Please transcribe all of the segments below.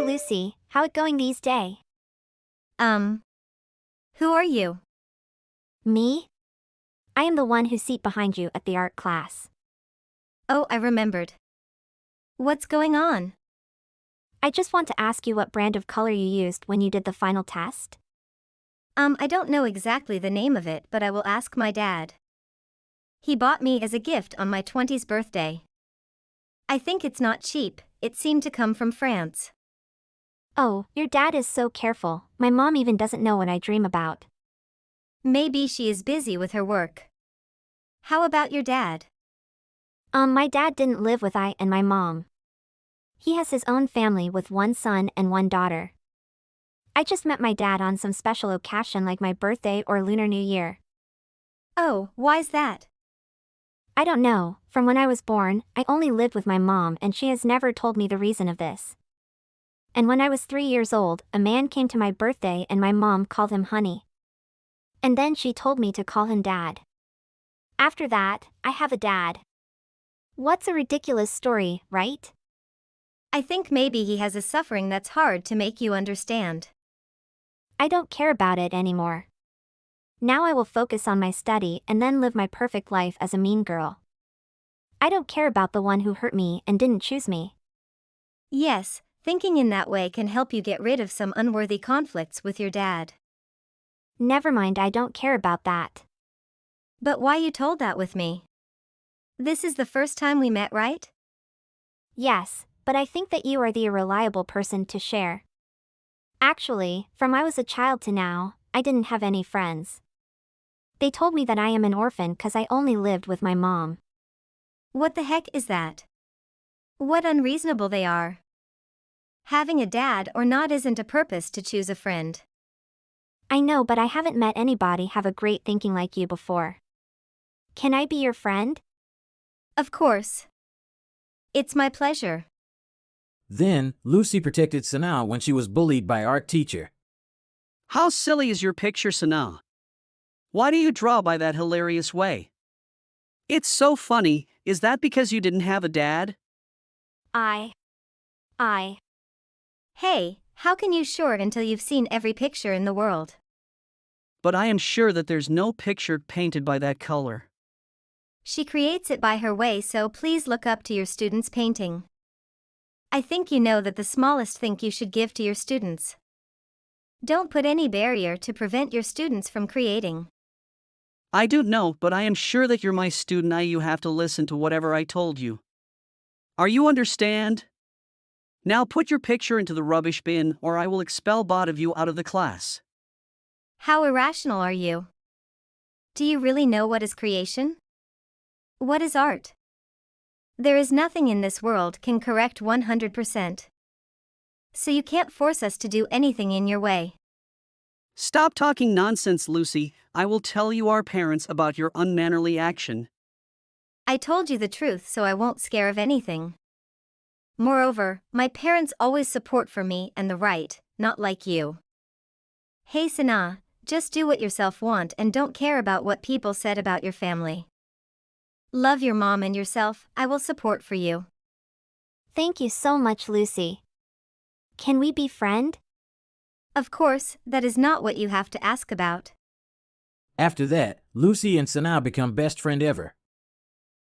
Lucy, how it going these day? Um, who are you? Me? I am the one who seat behind you at the art class. Oh, I remembered. What's going on? I just want to ask you what brand of color you used when you did the final test. I don't know exactly the name of it, but I will ask my dad. He bought me as a gift on my 20th birthday. I think it's not cheap, it seemed to come from France. Oh, your dad is so careful, my mom even doesn't know what I dream about. Maybe she is busy with her work. How about your dad? My dad didn't live with I and my mom. He has his own family with one son and one daughter. I just met my dad on some special occasion like my birthday or Lunar New Year. Oh, why's that? I don't know, from when I was born, I only lived with my mom and she has never told me the reason of this. And when I was 3 years old, a man came to my birthday and my mom called him honey. And then she told me to call him dad. After that, I have a dad. What's a ridiculous story, right? I think maybe he has a suffering that's hard to make you understand. I don't care about it anymore. Now I will focus on my study and then live my perfect life as a mean girl. I don't care about the one who hurt me and didn't choose me. Yes, thinking in that way can help you get rid of some unworthy conflicts with your dad. Never mind, I don't care about that. But why you told that with me? This is the first time we met, right? Yes, but I think that you are the reliable person to share. Actually, from I was a child to now, I didn't have any friends. They told me that I am an orphan because I only lived with my mom. What the heck is that? What unreasonable they are. Having a dad or not isn't a purpose to choose a friend. I know, but I haven't met anybody have a great thinking like you before. Can I be your friend? Of course. It's my pleasure. Then, Lucy protected Sanaa when she was bullied by art teacher. How silly is your picture, Sanaa? Why do you draw by that hilarious way? It's so funny, is that because you didn't have a dad? I. Hey, how can you short until you've seen every picture in the world? But I am sure that there's no picture painted by that color. She creates it by her way, so please look up to your students' painting. I think you know that the smallest thing you should give to your students. Don't put any barrier to prevent your students from creating. I don't know, but I am sure that you're my student. You have to listen to whatever I told you. Are you understand? Now put your picture into the rubbish bin or I will expel both of you out of the class. How irrational are you? Do you really know what is creation? What is art? There is nothing in this world can correct 100%. So you can't force us to do anything in your way. Stop talking nonsense, Lucy. I will tell you our parents about your unmannerly action. I told you the truth, so I won't scare of anything. Moreover, my parents always support for me and the right, not like you. Hey Sanaa, just do what yourself want and don't care about what people said about your family. Love your mom and yourself, I will support for you. Thank you so much, Lucy. Can we be friend? Of course, that is not what you have to ask about. After that, Lucy and Sanaa become best friend ever.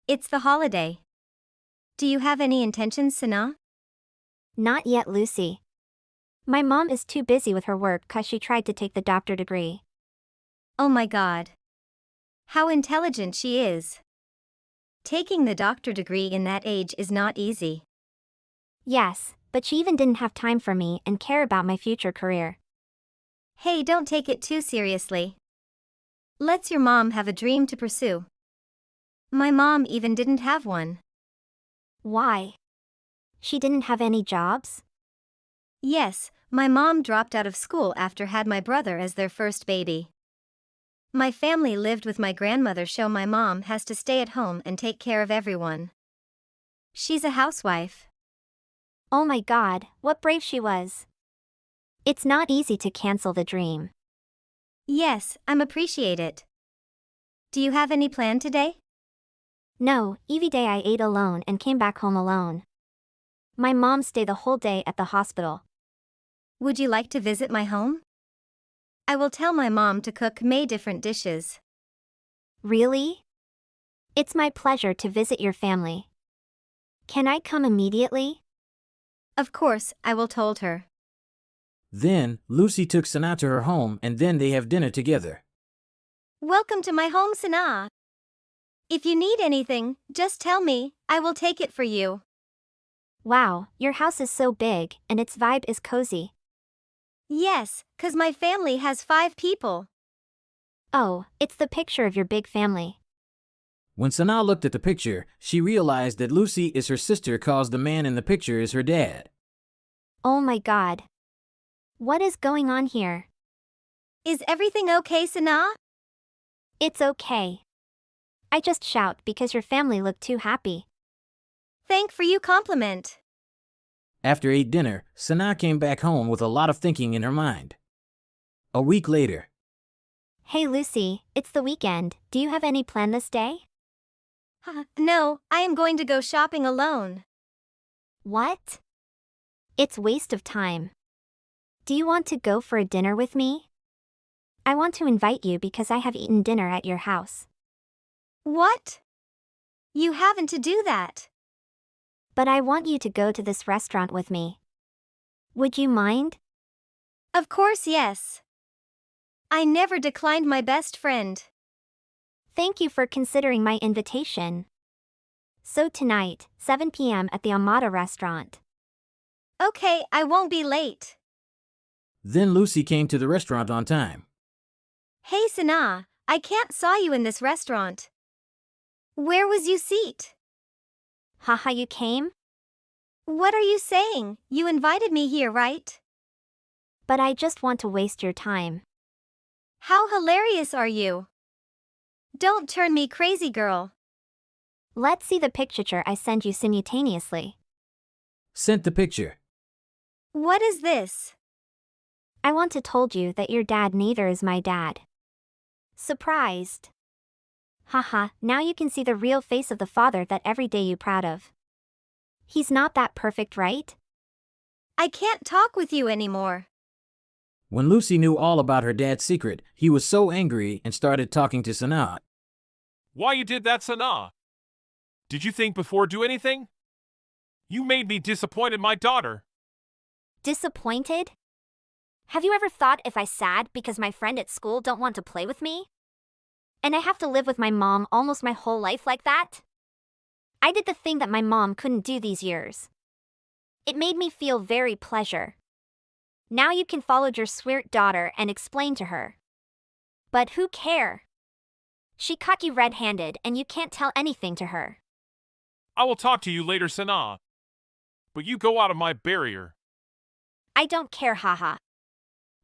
It's the holiday. Do you have any intentions, Sanaa? Not yet, Lucy. My mom is too busy with her work cause she tried to take the doctor degree. Oh my God. How intelligent she is. Taking the doctor degree in that age is not easy. Yes, but she even didn't have time for me and care about my future career. Hey, don't take it too seriously. Let's your mom have a dream to pursue. My mom even didn't have one. Why? She didn't have any jobs? Yes, my mom dropped out of school after had my brother as their first baby. My family lived with my grandmother, so my mom has to stay at home and take care of everyone. She's a housewife. Oh my God, what brave she was. It's not easy to cancel the dream. Yes, I'm appreciate it. Do you have any plan today? No, every day I ate alone and came back home alone. My mom stayed the whole day at the hospital. Would you like to visit my home? I will tell my mom to cook May different dishes. Really? It's my pleasure to visit your family. Can I come immediately? Of course, I will told her. Then, Lucy took Sanaa to her home and then they have dinner together. Welcome to my home, Sanaa. If you need anything, just tell me, I will take it for you. Wow, your house is so big and its vibe is cozy. Yes, 'cause my family has 5 people. Oh, it's the picture of your big family. When Sanaa looked at the picture, she realized that Lucy is her sister cause the man in the picture is her dad. Oh my god. What is going on here? Is everything okay, Sanaa? It's okay. I just shout because your family look too happy. Thank for you compliment. After ate dinner, Sanaa came back home with a lot of thinking in her mind. A week later. Hey Lucy, it's the weekend. Do you have any plan this day? No, I am going to go shopping alone. What? It's waste of time. Do you want to go for a dinner with me? I want to invite you because I have eaten dinner at your house. What? You haven't to do that. But I want you to go to this restaurant with me. Would you mind? Of course, yes. I never declined my best friend. Thank you for considering my invitation. So tonight, 7 p.m. at the Amada restaurant. Okay, I won't be late. Then Lucy came to the restaurant on time. Hey Sanaa, I can't saw you in this restaurant. Where was you seat? Haha, you came? What are you saying? You invited me here, right? But I just want to waste your time. How hilarious are you? Don't turn me crazy, girl. Let's see the picture I send you simultaneously. Sent the picture. What is this? I want to told you that your dad neither is my dad. Surprised. Haha, now you can see the real face of the father that every day you proud of. He's not that perfect, right? I can't talk with you anymore. When Lucy knew all about her dad's secret, he was so angry and started talking to Sanaa. Why you did that, Sanaa? Did you think before do anything? You made me disappointed my daughter. Disappointed? Have you ever thought if I sad because my friend at school don't want to play with me? And I have to live with my mom almost my whole life like that? I did the thing that my mom couldn't do these years. It made me feel very pleasure. Now you can follow your sweet daughter and explain to her. But who care? She caught you red-handed and you can't tell anything to her. I will talk to you later, Sanaa. But you go out of my barrier. I don't care, haha.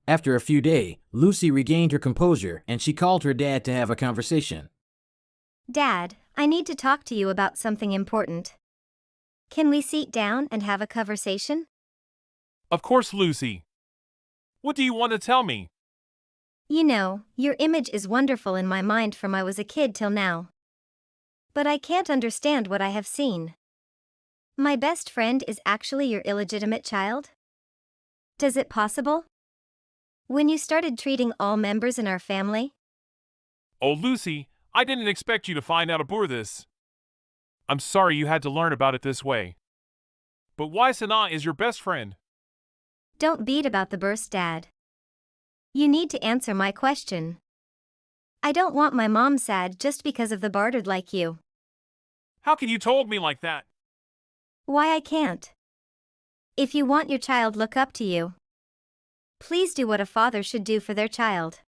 After a few days, Lucy regained her composure and she called her dad to have a conversation. Dad, I need to talk to you about something important. Can we sit down and have a conversation? Of course, Lucy. What do you want to tell me? You know, your image is wonderful in my mind from I was a kid till now. But I can't understand what I have seen. My best friend is actually your illegitimate child? Does it possible? When you started treating all members in our family? Oh, Lucy, I didn't expect you to find out about this. I'm sorry you had to learn about it this way. But why Sanaa is your best friend? Don't beat about the burst, Dad. You need to answer my question. I don't want my mom sad just because of the bartered like you. How can you told me like that? Why I can't? If you want your child look up to you, please do what a father should do for their child.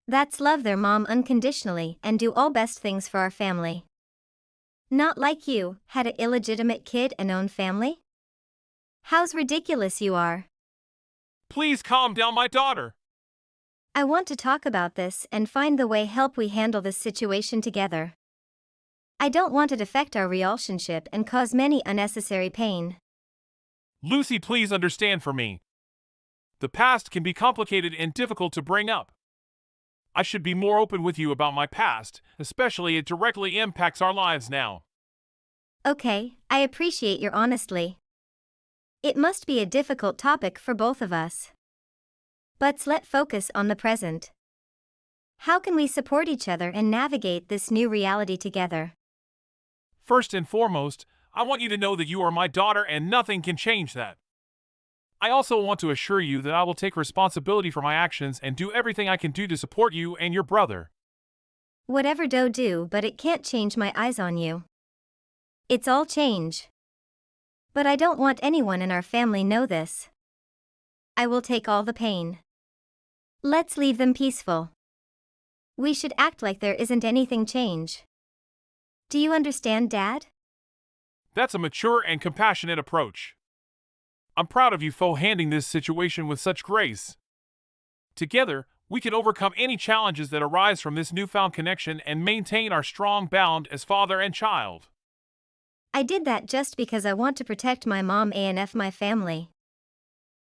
That's love their mom unconditionally and do all best things for our family. Not like you, had a illegitimate kid and own family? How's ridiculous you are. Please calm down my daughter. I want to talk about this and find the way help we handle this situation together. I don't want it affect our relationship and cause many unnecessary pain. Lucy, please understand for me. The past can be complicated and difficult to bring up. I should be more open with you about my past, especially it directly impacts our lives now. Okay, I appreciate your honesty. It must be a difficult topic for both of us. But let's focus on the present. How can we support each other and navigate this new reality together? First and foremost, I want you to know that you are my daughter and nothing can change that. I also want to assure you that I will take responsibility for my actions and do everything I can do to support you and your brother. Whatever do, but it can't change my eyes on you. It's all change. But I don't want anyone in our family know this. I will take all the pain. Let's leave them peaceful. We should act like there isn't anything change. Do you understand, Dad? That's a mature and compassionate approach. I'm proud of you for handling this situation with such grace. Together, we can overcome any challenges that arise from this newfound connection and maintain our strong bond as father and child. I did that just because I want to protect my mom and my family.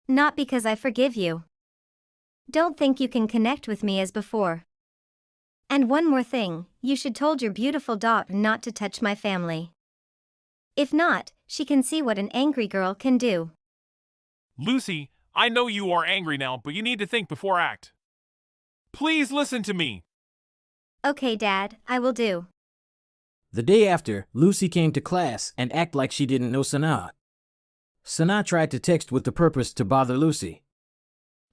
Not because I forgive you. Don't think you can connect with me as before. And one more thing, you should told your beautiful daughter not to touch my family. If not, she can see what an angry girl can do. Lucy, I know you are angry now, but you need to think before act. Please listen to me. Okay, Dad, I will do. The day after, Lucy came to class and acted like she didn't know Sanaa. Sanaa tried to text with the purpose to bother Lucy.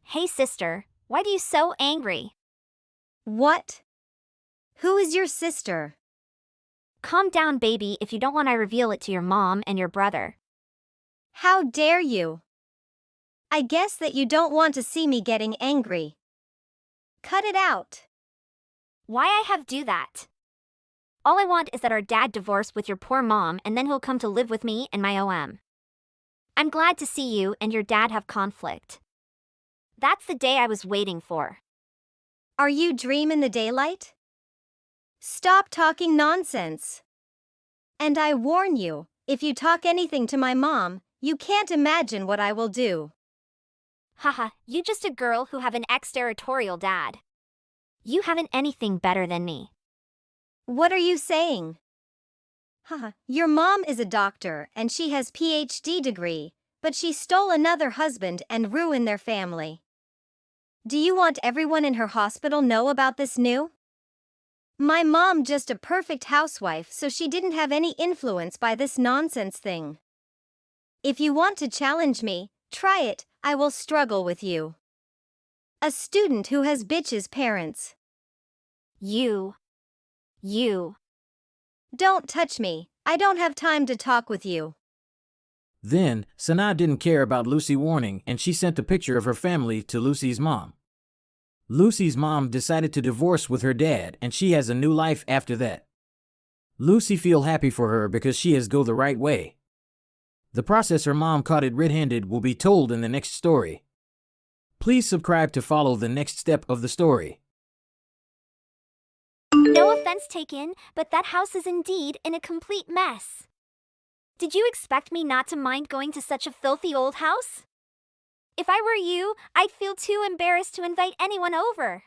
Hey sister, why are you so angry? What? Who is your sister? Calm down, baby, if you don't want I reveal it to your mom and your brother. How dare you? I guess that you don't want to see me getting angry. Cut it out. Why I have do that? All I want is that our dad divorce with your poor mom and then he'll come to live with me and my OM. I'm glad to see you and your dad have conflict. That's the day I was waiting for. Are you dream in the daylight? Stop talking nonsense. And I warn you, if you talk anything to my mom, you can't imagine what I will do. Haha, you just a girl who have an exterritorial dad. You haven't anything better than me. What are you saying? Haha, your mom is a doctor and she has PhD degree, but she stole another husband and ruined their family. Do you want everyone in her hospital know about this new? My mom just a perfect housewife, so she didn't have any influence by this nonsense thing. If you want to challenge me, try it, I will struggle with you. A student who has bitches parents. You. Don't touch me, I don't have time to talk with you. Then, Sanaa didn't care about Lucy's warning and she sent a picture of her family to Lucy's mom. Lucy's mom decided to divorce with her dad and she has a new life after that. Lucy feel happy for her because she has go the right way. The process her mom caught it red-handed will be told in the next story. Please subscribe to follow the next step of the story. No offense taken, but that house is indeed in a complete mess. Did you expect me not to mind going to such a filthy old house? If I were you, I'd feel too embarrassed to invite anyone over.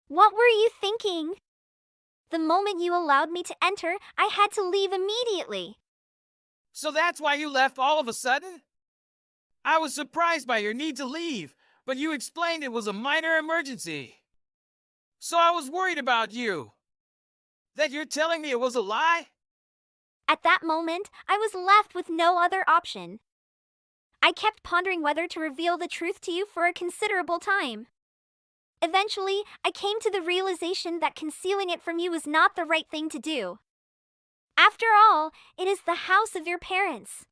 What were you thinking? The moment you allowed me to enter, I had to leave immediately. So that's why you left all of a sudden? I was surprised by your need to leave, but you explained it was a minor emergency. So I was worried about you. That you're telling me it was a lie? At that moment, I was left with no other option. I kept pondering whether to reveal the truth to you for a considerable time. Eventually, I came to the realization that concealing it from you was not the right thing to do. After all, it is the house of your parents.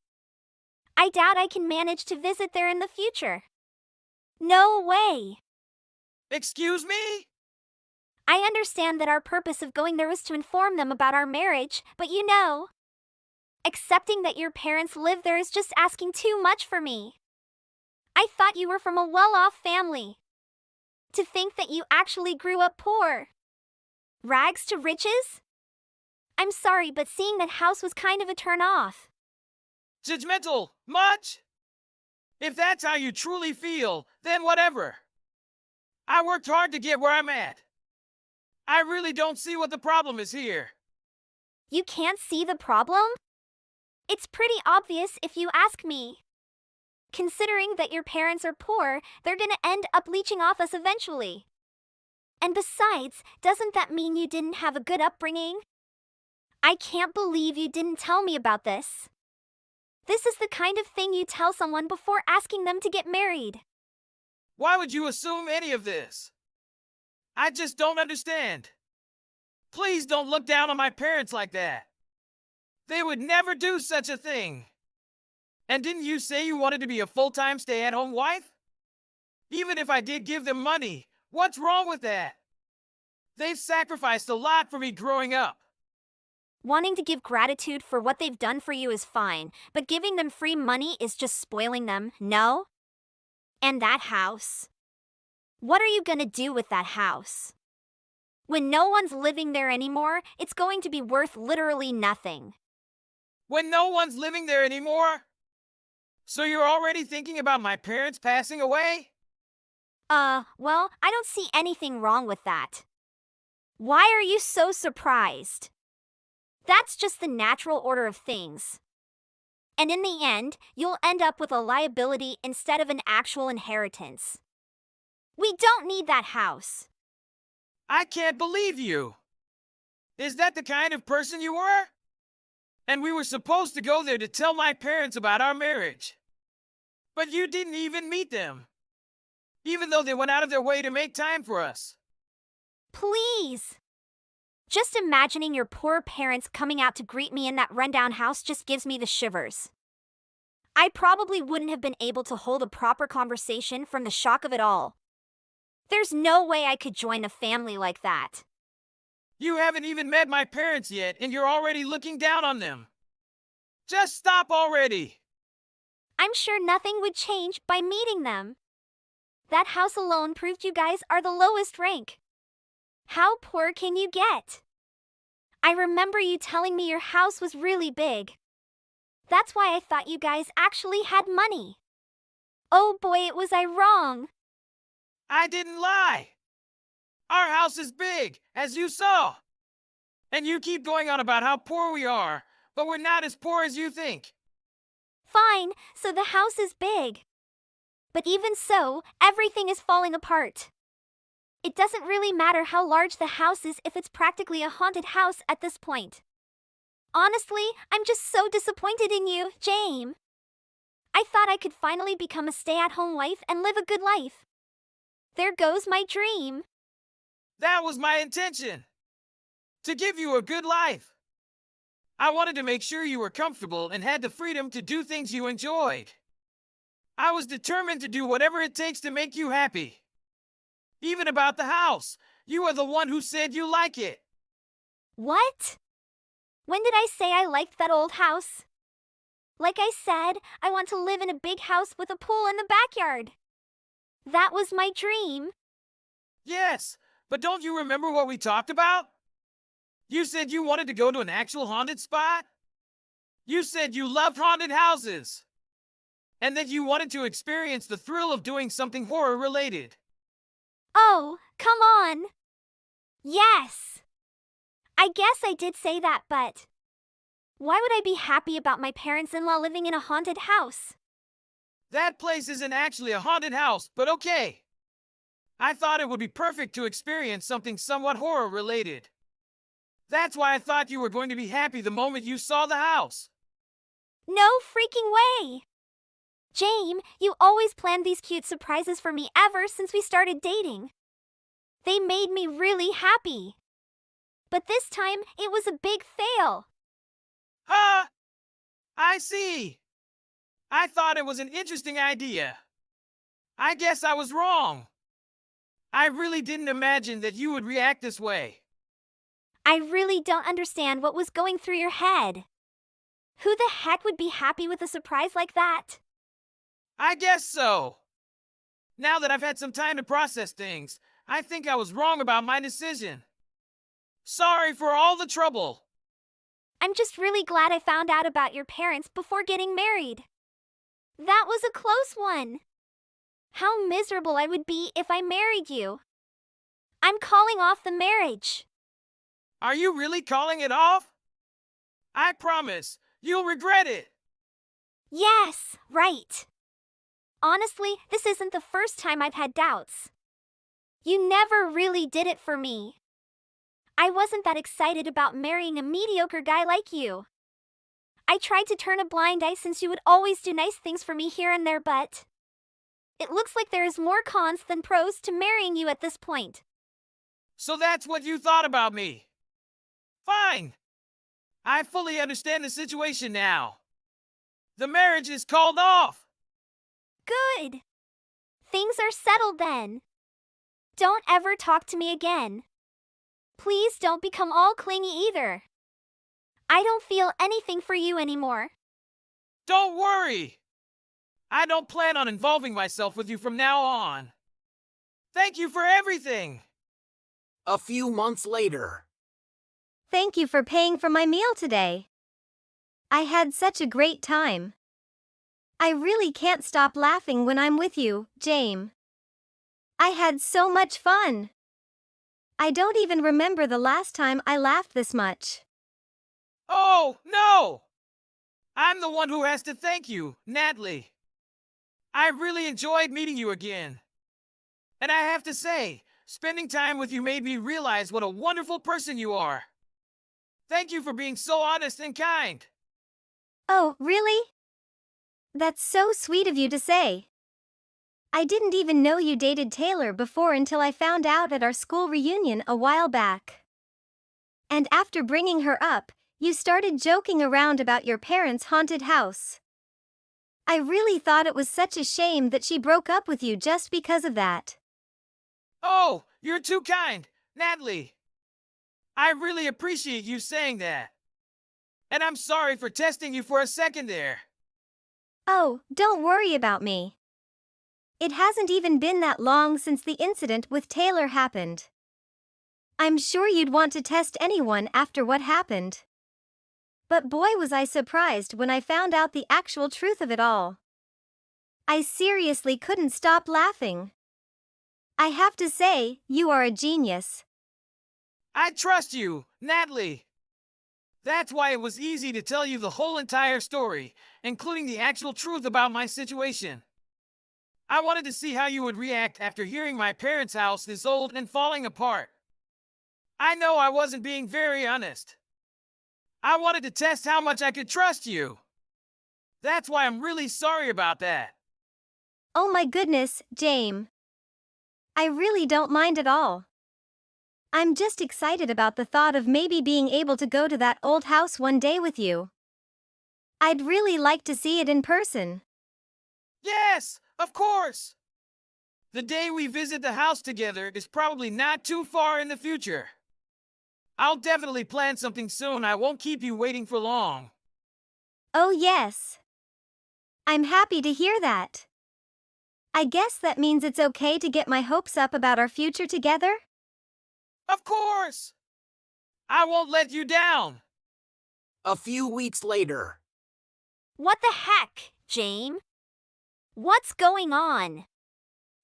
I doubt I can manage to visit there in the future. No way. Excuse me? I understand that our purpose of going there was to inform them about our marriage, but you know, accepting that your parents live there is just asking too much for me. I thought you were from a well-off family. To think that you actually grew up poor. Rags to riches? I'm sorry, but seeing that house was kind of a turn-off. Judgmental? Much? If that's how you truly feel, then whatever. I worked hard to get where I'm at. I really don't see what the problem is here. You can't see the problem? It's pretty obvious if you ask me. Considering that your parents are poor, they're gonna end up leeching off us eventually. And besides, doesn't that mean you didn't have a good upbringing? I can't believe you didn't tell me about this. This is the kind of thing you tell someone before asking them to get married. Why would you assume any of this? I just don't understand. Please don't look down on my parents like that. They would never do such a thing. And didn't you say you wanted to be a full-time stay-at-home wife? Even if I did give them money, what's wrong with that? They've sacrificed a lot for me growing up. Wanting to give gratitude for what they've done for you is fine, but giving them free money is just spoiling them, no? And that house. What are you gonna do with that house? When no one's living there anymore, it's going to be worth literally nothing. When no one's living there anymore? So you're already thinking about my parents passing away? Well, I don't see anything wrong with that. Why are you so surprised? That's just the natural order of things. And in the end, you'll end up with a liability instead of an actual inheritance. We don't need that house. I can't believe you. Is that the kind of person you were? And we were supposed to go there to tell my parents about our marriage. But you didn't even meet them. Even though they went out of their way to make time for us. Please. Just imagining your poor parents coming out to greet me in that rundown house just gives me the shivers. I probably wouldn't have been able to hold a proper conversation from the shock of it all. There's no way I could join a family like that. You haven't even met my parents yet, and you're already looking down on them. Just stop already. I'm sure nothing would change by meeting them. That house alone proved you guys are the lowest rank. How poor can you get? I remember you telling me your house was really big. That's why I thought you guys actually had money. Oh boy, was I wrong. I didn't lie. Our house is big, as you saw. And you keep going on about how poor we are, but we're not as poor as you think. Fine, so the house is big. But even so, everything is falling apart. It doesn't really matter how large the house is if it's practically a haunted house at this point. Honestly, I'm just so disappointed in you, James. I thought I could finally become a stay-at-home wife and live a good life. There goes my dream. That was my intention. To give you a good life. I wanted to make sure you were comfortable and had the freedom to do things you enjoyed. I was determined to do whatever it takes to make you happy. Even about the house, you are the one who said you like it. What? When did I say I liked that old house? Like I said, I want to live in a big house with a pool in the backyard. That was my dream. Yes, but don't you remember what we talked about? You said you wanted to go to an actual haunted spot? You said you loved haunted houses. And that you wanted to experience the thrill of doing something horror-related. Oh, come on. Yes. I guess I did say that, but why would I be happy about my parents-in-law living in a haunted house? That place isn't actually a haunted house, but okay. I thought it would be perfect to experience something somewhat horror-related. That's why I thought you were going to be happy the moment you saw the house. No freaking way! James, you always planned these cute surprises for me ever since we started dating. They made me really happy. But this time, it was a big fail. Ah! I see. I thought it was an interesting idea. I guess I was wrong. I really didn't imagine that you would react this way. I really don't understand what was going through your head. Who the heck would be happy with a surprise like that? I guess so. Now that I've had some time to process things, I think I was wrong about my decision. Sorry for all the trouble. I'm just really glad I found out about your parents before getting married. That was a close one. How miserable I would be if I married you. I'm calling off the marriage. Are you really calling it off? I promise, you'll regret it. Yes, right. Honestly, this isn't the first time I've had doubts. You never really did it for me. I wasn't that excited about marrying a mediocre guy like you. I tried to turn a blind eye since you would always do nice things for me here and there, but it looks like there is more cons than pros to marrying you at this point. So that's what you thought about me. Fine. I fully understand the situation now. The marriage is called off. Good. Things are settled then. Don't ever talk to me again. Please don't become all clingy either. I don't feel anything for you anymore. Don't worry. I don't plan on involving myself with you from now on. Thank you for everything. A few months later. Thank you for paying for my meal today. I had such a great time. I really can't stop laughing when I'm with you, James. I had so much fun. I don't even remember the last time I laughed this much. Oh, no! I'm the one who has to thank you, Natalie. I really enjoyed meeting you again. And I have to say, spending time with you made me realize what a wonderful person you are. Thank you for being so honest and kind. Oh, really? That's so sweet of you to say. I didn't even know you dated Taylor before until I found out at our school reunion a while back. And after bringing her up, you started joking around about your parents' haunted house. I really thought it was such a shame that she broke up with you just because of that. Oh, you're too kind, Natalie. I really appreciate you saying that. And I'm sorry for testing you for a second there. Oh, don't worry about me. It hasn't even been that long since the incident with Taylor happened. I'm sure you'd want to test anyone after what happened. But boy, was I surprised when I found out the actual truth of it all. I seriously couldn't stop laughing. I have to say, you are a genius. I trust you, Natalie. That's why it was easy to tell you the whole entire story, including the actual truth about my situation. I wanted to see how you would react after hearing my parents' house is old and falling apart. I know I wasn't being very honest. I wanted to test how much I could trust you. That's why I'm really sorry about that. Oh my goodness, James. I really don't mind at all. I'm just excited about the thought of maybe being able to go to that old house one day with you. I'd really like to see it in person. Yes, of course. The day we visit the house together is probably not too far in the future. I'll definitely plan something soon. I won't keep you waiting for long. Oh yes. I'm happy to hear that. I guess that means it's okay to get my hopes up about our future together? Of course! I won't let you down. A few weeks later. What the heck, James? What's going on?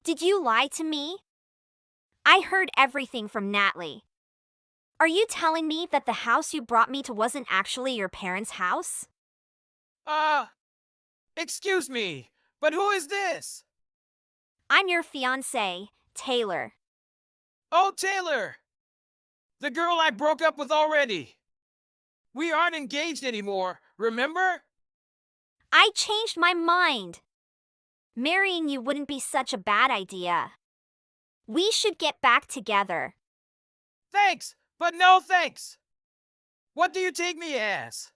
Did you lie to me? I heard everything from Natalie. Are you telling me that the house you brought me to wasn't actually your parents' house? Excuse me, but who is this? I'm your fiancé, Taylor. Oh, Taylor! The girl I broke up with already. We aren't engaged anymore, remember? I changed my mind. Marrying you wouldn't be such a bad idea. We should get back together. Thanks, but no thanks. What do you take me as?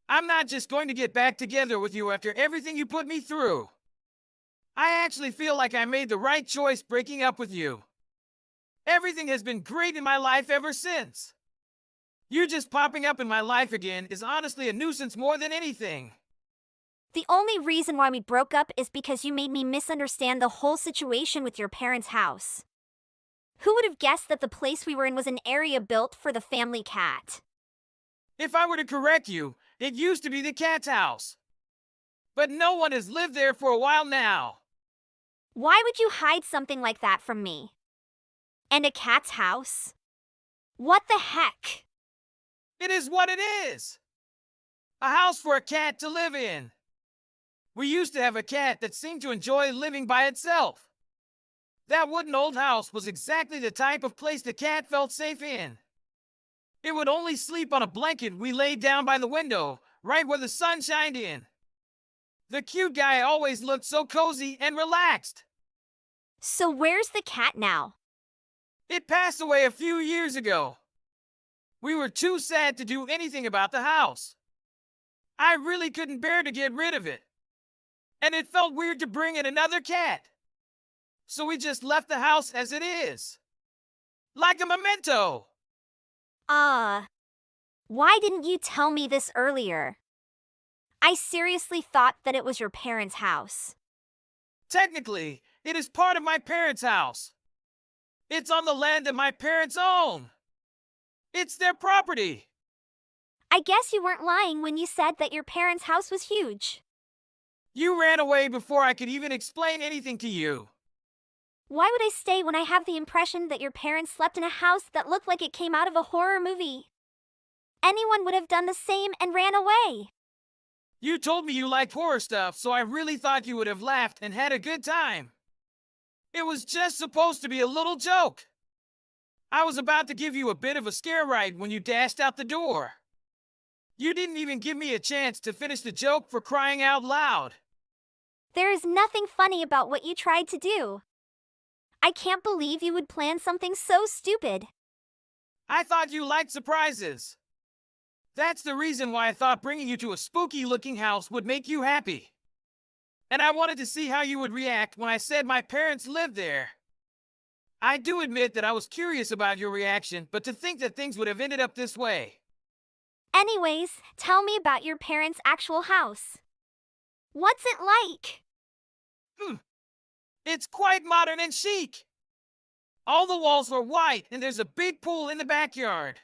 I'm not just going to get back together with you after everything you put me through. I actually feel like I made the right choice breaking up with you. Everything has been great in my life ever since. You just popping up in my life again is honestly a nuisance more than anything. The only reason why we broke up is because you made me misunderstand the whole situation with your parents' house. Who would have guessed that the place we were in was an area built for the family cat? If I were to correct you, it used to be the cat's house. But no one has lived there for a while now. Why would you hide something like that from me? And a cat's house? What the heck? It is what it is. A house for a cat to live in. We used to have a cat that seemed to enjoy living by itself. That wooden old house was exactly the type of place the cat felt safe in. It would only sleep on a blanket we laid down by the window, right where the sun shined in. The cute guy always looked so cozy and relaxed. So where's the cat now? It passed away a few years ago. We were too sad to do anything about the house. I really couldn't bear to get rid of it. And it felt weird to bring in another cat. So we just left the house as it is. Like a memento. Why didn't you tell me this earlier? I seriously thought that it was your parents' house. Technically, it is part of my parents' house. It's on the land that my parents own. It's their property. I guess you weren't lying when you said that your parents' house was huge. You ran away before I could even explain anything to you. Why would I stay when I have the impression that your parents slept in a house that looked like it came out of a horror movie? Anyone would have done the same and ran away. You told me you liked horror stuff, so I really thought you would have laughed and had a good time. It was just supposed to be a little joke. I was about to give you a bit of a scare ride when you dashed out the door. You didn't even give me a chance to finish the joke, for crying out loud. There is nothing funny about what you tried to do. I can't believe you would plan something so stupid. I thought you liked surprises. That's the reason why I thought bringing you to a spooky-looking house would make you happy. And I wanted to see how you would react when I said my parents lived there. I do admit that I was curious about your reaction, but to think that things would have ended up this way. Anyways, tell me about your parents' actual house. What's it like? It's quite modern and chic. All the walls were white, and there's a big pool in the backyard.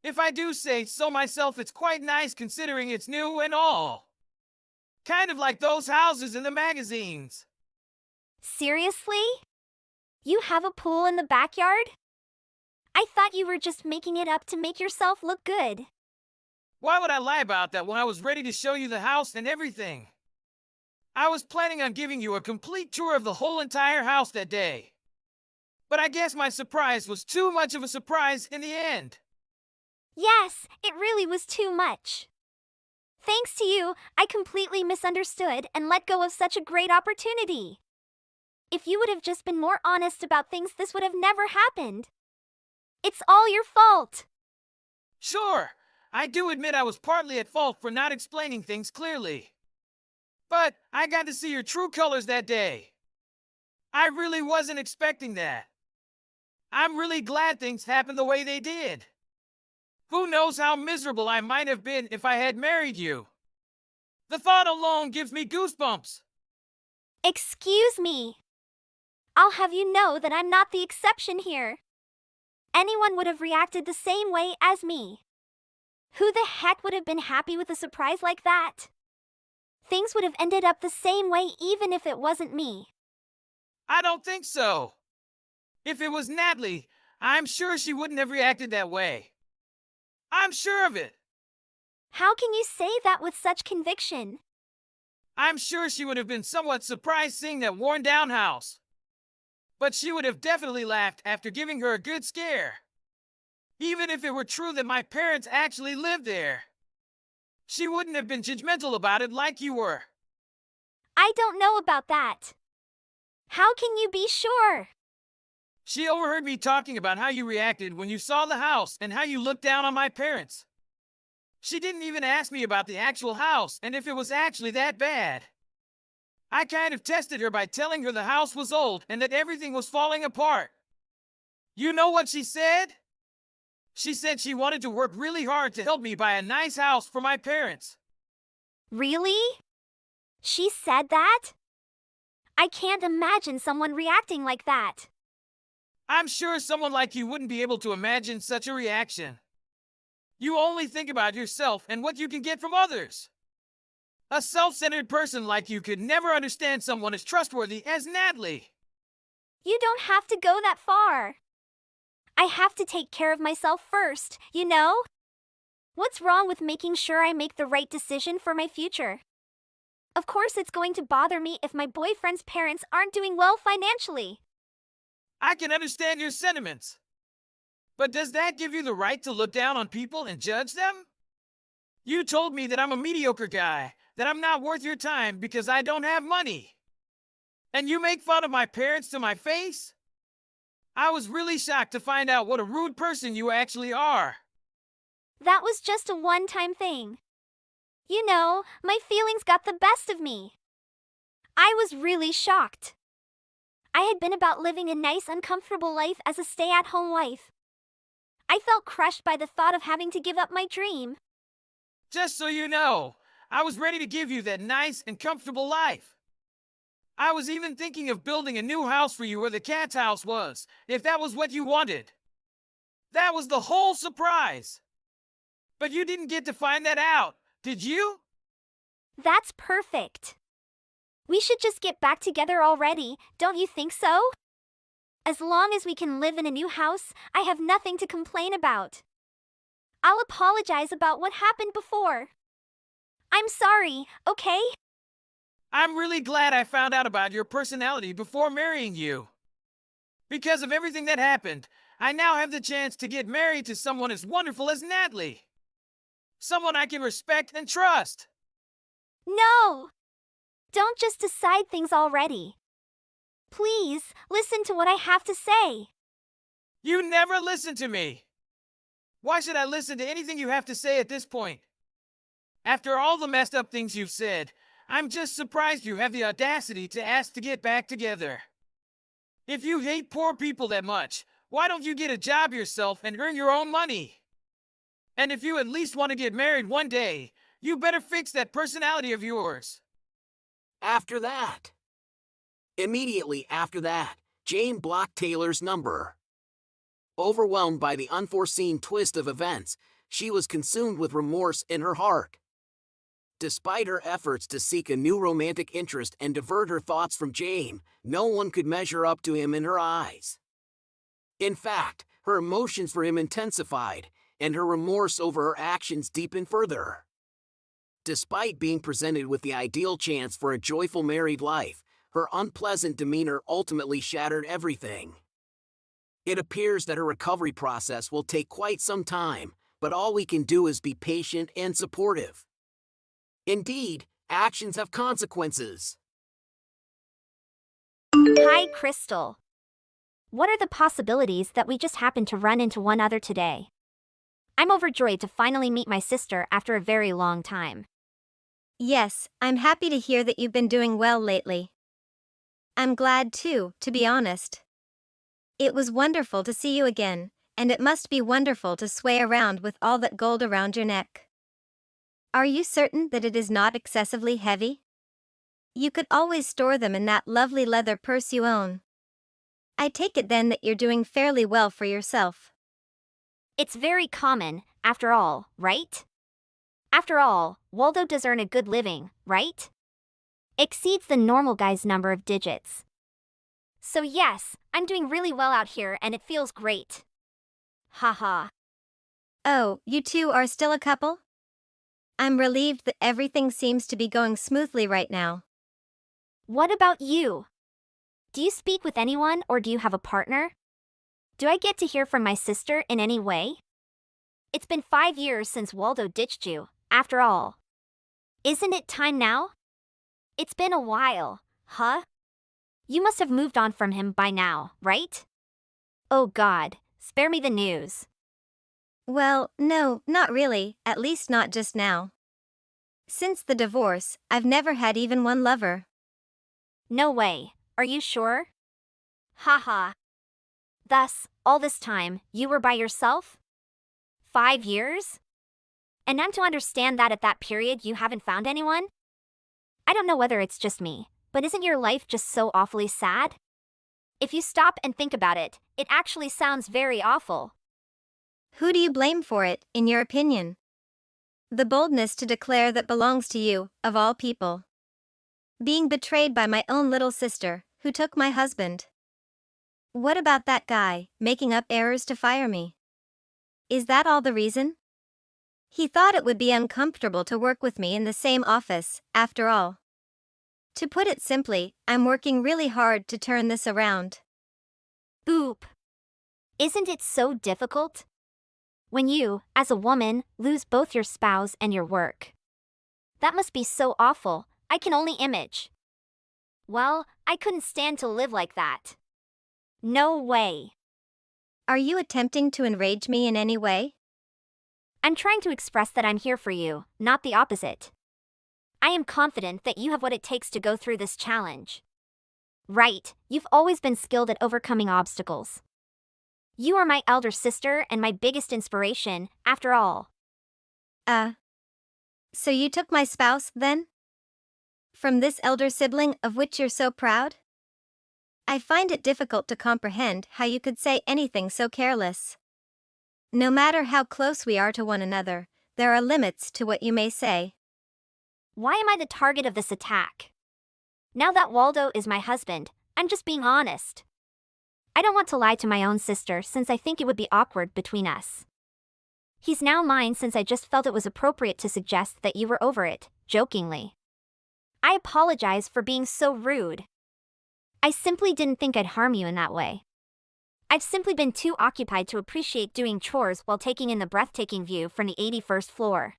If I do say so myself, it's quite nice considering it's new and all. Kind of like those houses in the magazines. Seriously? You have a pool in the backyard? I thought you were just making it up to make yourself look good. Why would I lie about that when I was ready to show you the house and everything? I was planning on giving you a complete tour of the whole entire house that day. But I guess my surprise was too much of a surprise in the end. Yes, it really was too much. Thanks to you, I completely misunderstood and let go of such a great opportunity. If you would have just been more honest about things, this would have never happened. It's all your fault. Sure, I do admit I was partly at fault for not explaining things clearly. But I got to see your true colors that day. I really wasn't expecting that. I'm really glad things happened the way they did. Who knows how miserable I might have been if I had married you. The thought alone gives me goosebumps. Excuse me. I'll have you know that I'm not the exception here. Anyone would have reacted the same way as me. Who the heck would have been happy with a surprise like that? Things would have ended up the same way even if it wasn't me. I don't think so. If it was Natalie, I'm sure she wouldn't have reacted that way. I'm sure of it. How can you say that with such conviction? I'm sure she would have been somewhat surprised seeing that worn-down house. But she would have definitely laughed after giving her a good scare. Even if it were true that my parents actually lived there. She wouldn't have been judgmental about it like you were. I don't know about that. How can you be sure? She overheard me talking about how you reacted when you saw the house and how you looked down on my parents. She didn't even ask me about the actual house and if it was actually that bad. I kind of tested her by telling her the house was old and that everything was falling apart. You know what she said? She said she wanted to work really hard to help me buy a nice house for my parents. Really? She said that? I can't imagine someone reacting like that. I'm sure someone like you wouldn't be able to imagine such a reaction. You only think about yourself and what you can get from others. A self-centered person like you could never understand someone as trustworthy as Natalie. You don't have to go that far. I have to take care of myself first, you know? What's wrong with making sure I make the right decision for my future? Of course it's going to bother me if my boyfriend's parents aren't doing well financially. I can understand your sentiments. But does that give you the right to look down on people and judge them? You told me that I'm a mediocre guy, that I'm not worth your time because I don't have money. And you make fun of my parents to my face? I was really shocked to find out what a rude person you actually are. That was just a one-time thing. You know, my feelings got the best of me. I was really shocked. I had been about living a nice, uncomfortable life as a stay-at-home wife. I felt crushed by the thought of having to give up my dream. Just so you know, I was ready to give you that nice and comfortable life. I was even thinking of building a new house for you where the cat's house was, if that was what you wanted. That was the whole surprise. But you didn't get to find that out, did you? That's perfect. We should just get back together already, don't you think so? As long as we can live in a new house, I have nothing to complain about. I'll apologize about what happened before. I'm sorry, okay? I'm really glad I found out about your personality before marrying you. Because of everything that happened, I now have the chance to get married to someone as wonderful as Natalie. Someone I can respect and trust. No! Don't just decide things already. Please, listen to what I have to say. You never listen to me. Why should I listen to anything you have to say at this point? After all the messed up things you've said, I'm just surprised you have the audacity to ask to get back together. If you hate poor people that much, why don't you get a job yourself and earn your own money? And if you at least want to get married one day, you better fix that personality of yours. Immediately after that, Jane blocked Taylor's number. Overwhelmed by the unforeseen twist of events, she was consumed with remorse in her heart. Despite her efforts to seek a new romantic interest and divert her thoughts from Jane, no one could measure up to him in her eyes. In fact, her emotions for him intensified, and her remorse over her actions deepened further. Despite being presented with the ideal chance for a joyful married life, her unpleasant demeanor ultimately shattered everything. It appears that her recovery process will take quite some time, but all we can do is be patient and supportive. Indeed, actions have consequences. Hi, Crystal. What are the possibilities that we just happened to run into one other today? I'm overjoyed to finally meet my sister after a very long time. Yes, I'm happy to hear that you've been doing well lately. I'm glad too, to be honest. It was wonderful to see you again, and it must be wonderful to sway around with all that gold around your neck. Are you certain that it is not excessively heavy? You could always store them in that lovely leather purse you own. I take it then that you're doing fairly well for yourself. It's very common, after all, right? After all, Waldo does earn a good living, right? Exceeds the normal guy's number of digits. So yes, I'm doing really well out here and it feels great. Haha. Oh, you two are still a couple? I'm relieved that everything seems to be going smoothly right now. What about you? Do you speak with anyone or do you have a partner? Do I get to hear from my sister in any way? It's been 5 years since Waldo ditched you, after all. Isn't it time now? It's been a while, huh? You must have moved on from him by now, right? Oh God, spare me the news. Well, no, not really, at least not just now. Since the divorce, I've never had even one lover. No way, are you sure? Haha. Thus, all this time, you were by yourself? 5 years? And I'm to understand that at that period you haven't found anyone? I don't know whether it's just me, but isn't your life just so awfully sad? If you stop and think about it, it actually sounds very awful. Who do you blame for it, in your opinion? The boldness to declare that belongs to you, of all people. Being betrayed by my own little sister, who took my husband. What about that guy, making up errors to fire me? Is that all the reason? He thought it would be uncomfortable to work with me in the same office, after all. To put it simply, I'm working really hard to turn this around. Oop. Isn't it so difficult? When you, as a woman, lose both your spouse and your work. That must be so awful, I can only image. Well, I couldn't stand to live like that. No way. Are you attempting to enrage me in any way? I'm trying to express that I'm here for you, not the opposite. I am confident that you have what it takes to go through this challenge. Right, you've always been skilled at overcoming obstacles. You are my elder sister and my biggest inspiration, after all. So you took my spouse, then? From this elder sibling of which you're so proud? I find it difficult to comprehend how you could say anything so careless. No matter how close we are to one another, there are limits to what you may say. Why am I the target of this attack? Now that Waldo is my husband, I'm just being honest. I don't want to lie to my own sister since I think it would be awkward between us. He's now mine since I just felt it was appropriate to suggest that you were over it, jokingly. I apologize for being so rude. I simply didn't think I'd harm you in that way. I've simply been too occupied to appreciate doing chores while taking in the breathtaking view from the 81st floor.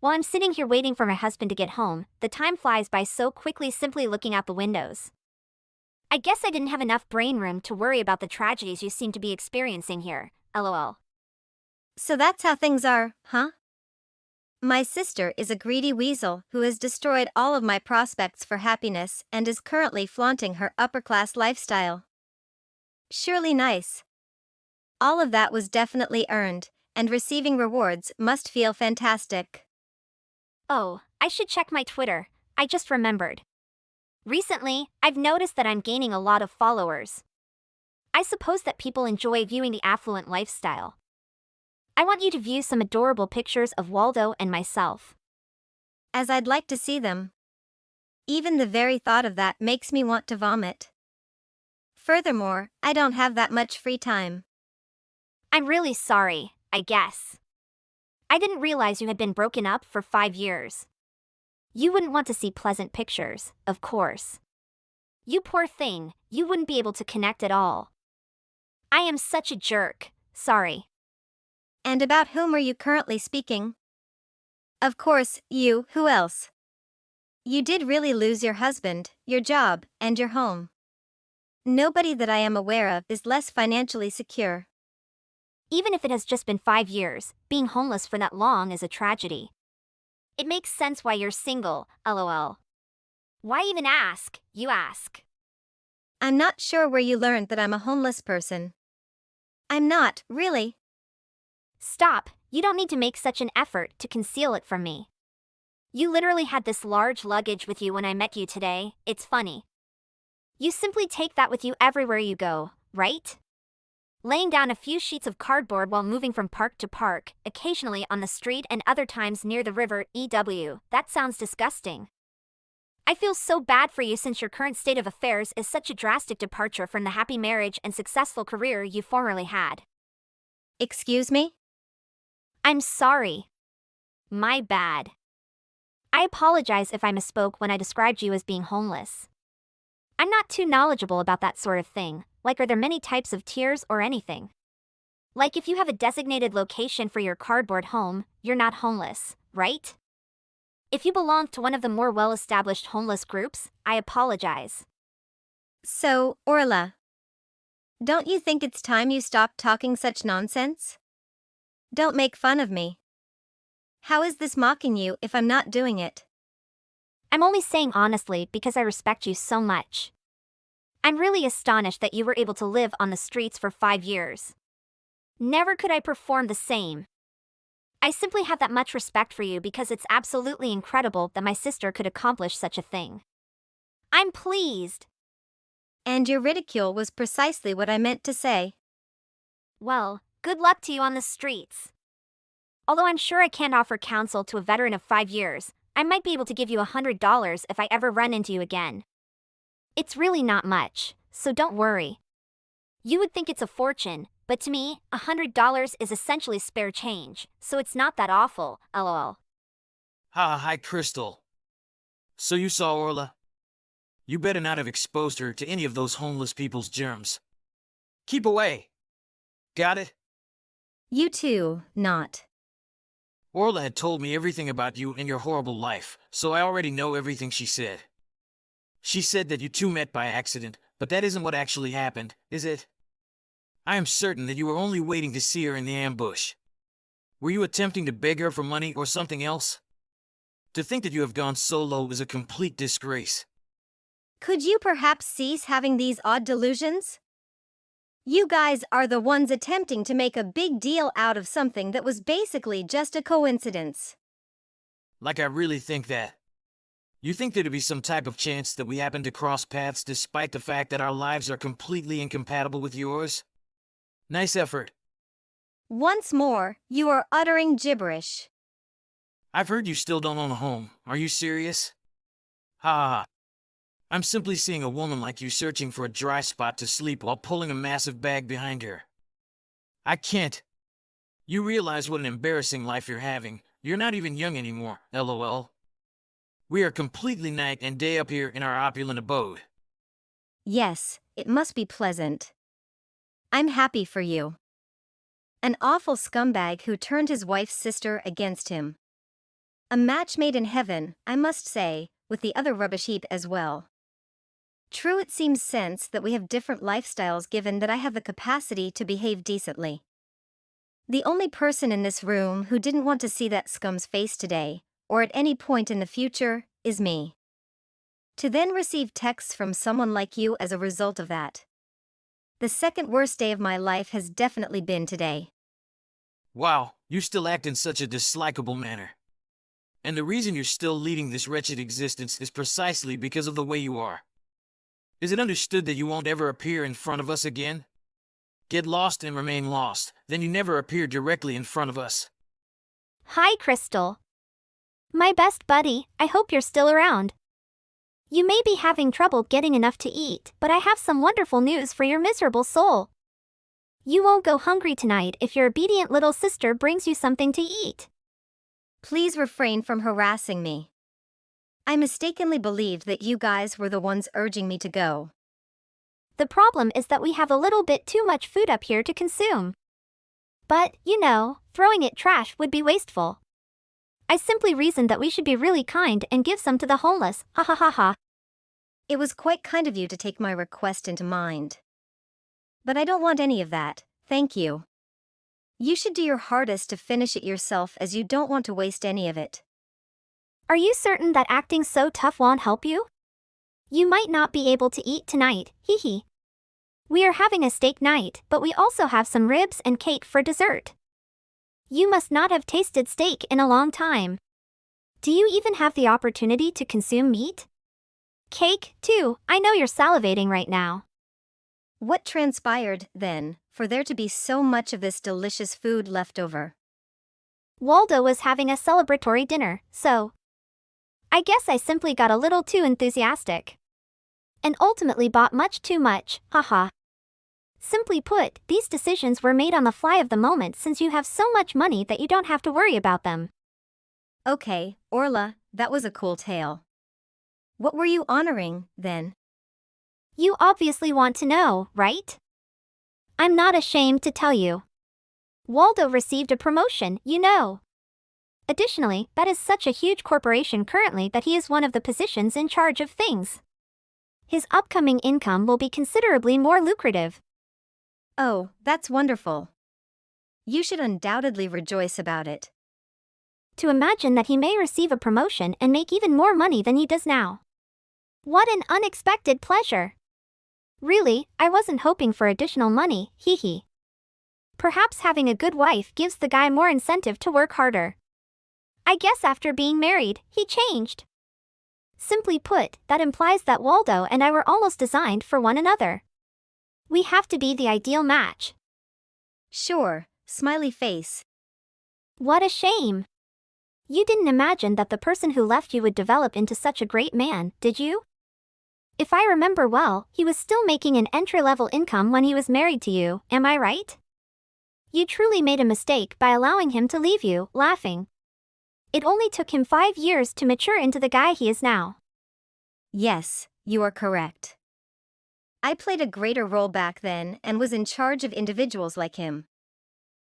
While I'm sitting here waiting for my husband to get home, the time flies by so quickly simply looking out the windows. I guess I didn't have enough brain room to worry about the tragedies you seem to be experiencing here, lol. So that's how things are, huh? My sister is a greedy weasel who has destroyed all of my prospects for happiness and is currently flaunting her upper-class lifestyle. Surely nice. All of that was definitely earned, and receiving rewards must feel fantastic. Oh, I should check my Twitter, I just remembered. Recently, I've noticed that I'm gaining a lot of followers. I suppose that people enjoy viewing the affluent lifestyle. I want you to view some adorable pictures of Waldo and myself. As I'd like to see them. Even the very thought of that makes me want to vomit. Furthermore, I don't have that much free time. I'm really sorry, I guess. I didn't realize you had been broken up for 5 years. You wouldn't want to see pleasant pictures, of course. You poor thing, you wouldn't be able to connect at all. I am such a jerk, sorry. And about whom are you currently speaking? Of course, you, who else? You did really lose your husband, your job, and your home. Nobody that I am aware of is less financially secure. Even if it has just been 5 years, being homeless for that long is a tragedy. It makes sense why you're single, lol. Why even ask, you ask. I'm not sure where you learned that I'm a homeless person. I'm not, really. Stop, you don't need to make such an effort to conceal it from me. You literally had this large luggage with you when I met you today, it's funny. You simply take that with you everywhere you go, right? Laying down a few sheets of cardboard while moving from park to park, occasionally on the street and other times near the river, that sounds disgusting. I feel so bad for you since your current state of affairs is such a drastic departure from the happy marriage and successful career you formerly had. Excuse me? I'm sorry. My bad. I apologize if I misspoke when I described you as being homeless. I'm not too knowledgeable about that sort of thing, like are there many types of tiers or anything? Like if you have a designated location for your cardboard home, you're not homeless, right? If you belong to one of the more well-established homeless groups, I apologize. So, Orla, don't you think it's time you stopped talking such nonsense? Don't make fun of me. How is this mocking you if I'm not doing it? I'm only saying honestly because I respect you so much. I'm really astonished that you were able to live on the streets for 5 years. Never could I perform the same. I simply have that much respect for you because it's absolutely incredible that my sister could accomplish such a thing. I'm pleased. And your ridicule was precisely what I meant to say. Well, good luck to you on the streets. Although I'm sure I can't offer counsel to a veteran of 5 years, I might be able to give you $100 if I ever run into you again. It's really not much, so don't worry. You would think it's a fortune, but to me, $100 is essentially spare change, so it's not that awful, lol. Hi, Crystal. So you saw Orla? You better not have exposed her to any of those homeless people's germs. Keep away. Got it? You too, not. Orla had told me everything about you and your horrible life, so I already know everything she said. She said that you two met by accident, but that isn't what actually happened, is it? I am certain that you were only waiting to see her in the ambush. Were you attempting to beg her for money or something else? To think that you have gone so low is a complete disgrace. Could you perhaps cease having these odd delusions? You guys are the ones attempting to make a big deal out of something that was basically just a coincidence. Like I really think that. You think there'd be some type of chance that we happen to cross paths despite the fact that our lives are completely incompatible with yours? Nice effort. Once more, you are uttering gibberish. I've heard you still don't own a home. Are you serious? Ha ha ha. I'm simply seeing a woman like you searching for a dry spot to sleep while pulling a massive bag behind her. I can't. You realize what an embarrassing life you're having. You're not even young anymore, lol. We are completely night and day up here in our opulent abode. Yes, it must be pleasant. I'm happy for you. An awful scumbag who turned his wife's sister against him. A match made in heaven, I must say, with the other rubbish heap as well. True, it seems sense that we have different lifestyles given that I have the capacity to behave decently. The only person in this room who didn't want to see that scum's face today, or at any point in the future, is me. To then receive texts from someone like you as a result of that. The second worst day of my life has definitely been today. Wow, you still act in such a dislikable manner. And the reason you're still leading this wretched existence is precisely because of the way you are. Is it understood that you won't ever appear in front of us again? Get lost and remain lost, then you never appear directly in front of us. Hi, Crystal. My best buddy, I hope you're still around. You may be having trouble getting enough to eat, but I have some wonderful news for your miserable soul. You won't go hungry tonight if your obedient little sister brings you something to eat. Please refrain from harassing me. I mistakenly believed that you guys were the ones urging me to go. The problem is that we have a little bit too much food up here to consume. But, you know, throwing it trash would be wasteful. I simply reasoned that we should be really kind and give some to the homeless, ha ha ha ha. It was quite kind of you to take my request into mind. But I don't want any of that, thank you. You should do your hardest to finish it yourself as you don't want to waste any of it. Are you certain that acting so tough won't help you? You might not be able to eat tonight, hee hee. We are having a steak night, but we also have some ribs and cake for dessert. You must not have tasted steak in a long time. Do you even have the opportunity to consume meat? Cake, too, I know you're salivating right now. What transpired, then, for there to be so much of this delicious food left over? Waldo was having a celebratory dinner, so I guess I simply got a little too enthusiastic. And ultimately bought much too much, haha. Simply put, these decisions were made on the fly of the moment since you have so much money that you don't have to worry about them. Okay, Orla, that was a cool tale. What were you honoring, then? You obviously want to know, right? I'm not ashamed to tell you. Waldo received a promotion, you know. Additionally, that is such a huge corporation currently that he is one of the positions in charge of things. His upcoming income will be considerably more lucrative. Oh, that's wonderful. You should undoubtedly rejoice about it. To imagine that he may receive a promotion and make even more money than he does now. What an unexpected pleasure. Really, I wasn't hoping for additional money, hee hee. Perhaps having a good wife gives the guy more incentive to work harder. I guess after being married, he changed. Simply put, that implies that Waldo and I were almost designed for one another. We have to be the ideal match. Sure, smiley face. What a shame. You didn't imagine that the person who left you would develop into such a great man, did you? If I remember well, he was still making an entry-level income when he was married to you, am I right? You truly made a mistake by allowing him to leave you, laughing. It only took him 5 years to mature into the guy he is now. Yes, You are correct. I played a greater role back then and was in charge of individuals like him.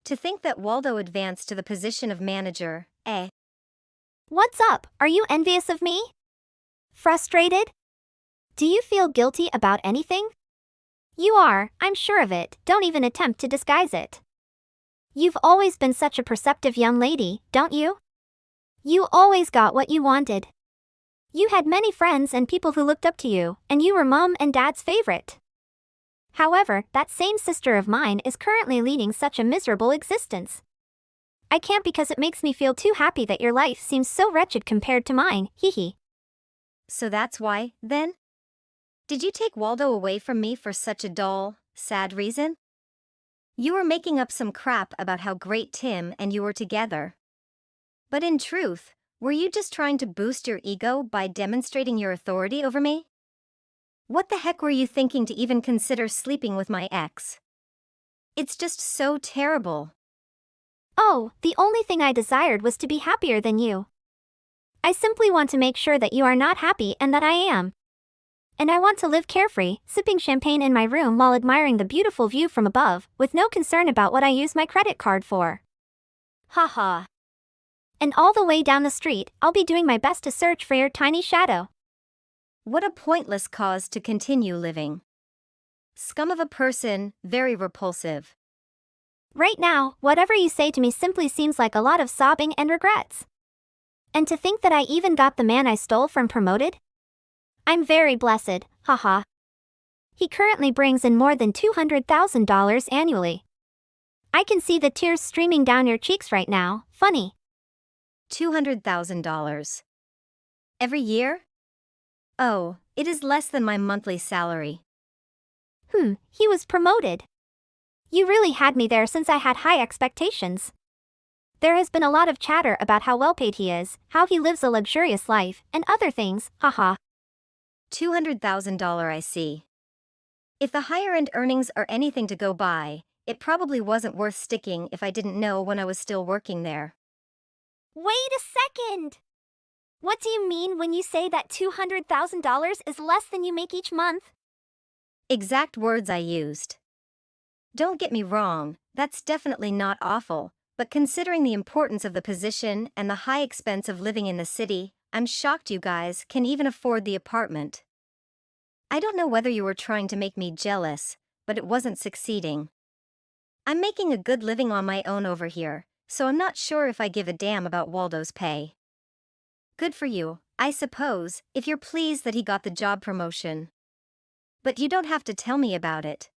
To think that Waldo advanced to the position of manager, eh? What's up? Are you envious of me? Frustrated? Do you feel guilty about anything? You are, I'm sure of it, don't even attempt to disguise it. You've always been such a perceptive young lady, don't you? You always got what you wanted. You had many friends and people who looked up to you, and you were Mom and Dad's favorite. However, that same sister of mine is currently leading such a miserable existence. I can't because it makes me feel too happy that your life seems so wretched compared to mine, hee. So that's why, then? Did you take Waldo away from me for such a dull, sad reason? You were making up some crap about how great Tim and you were together. But in truth, were you just trying to boost your ego by demonstrating your authority over me? What the heck were you thinking to even consider sleeping with my ex? It's just so terrible. Oh, the only thing I desired was to be happier than you. I simply want to make sure that you are not happy and that I am. And I want to live carefree, sipping champagne in my room while admiring the beautiful view from above, with no concern about what I use my credit card for. Haha. And all the way down the street, I'll be doing my best to search for your tiny shadow. What a pointless cause to continue living. Scum of a person, very repulsive. Right now, whatever you say to me simply seems like a lot of sobbing and regrets. And to think that I even got the man I stole from promoted? I'm very blessed, haha. He currently brings in more than $200,000 annually. I can see the tears streaming down your cheeks right now, funny. $200,000. Every year? Oh, it is less than my monthly salary. He was promoted. You really had me there since I had high expectations. There has been a lot of chatter about how well paid he is, how he lives a luxurious life, and other things, haha. $200,000 I see. If the higher-end earnings are anything to go by, it probably wasn't worth sticking if I didn't know when I was still working there. Wait a second! What do you mean when you say that $200,000 is less than you make each month? Exact words I used. Don't get me wrong, that's definitely not awful, but considering the importance of the position and the high expense of living in the city, I'm shocked you guys can even afford the apartment. I don't know whether you were trying to make me jealous, but it wasn't succeeding. I'm making a good living on my own over here, so I'm not sure if I give a damn about Waldo's pay. Good for you, I suppose, if you're pleased that he got the job promotion. But you don't have to tell me about it.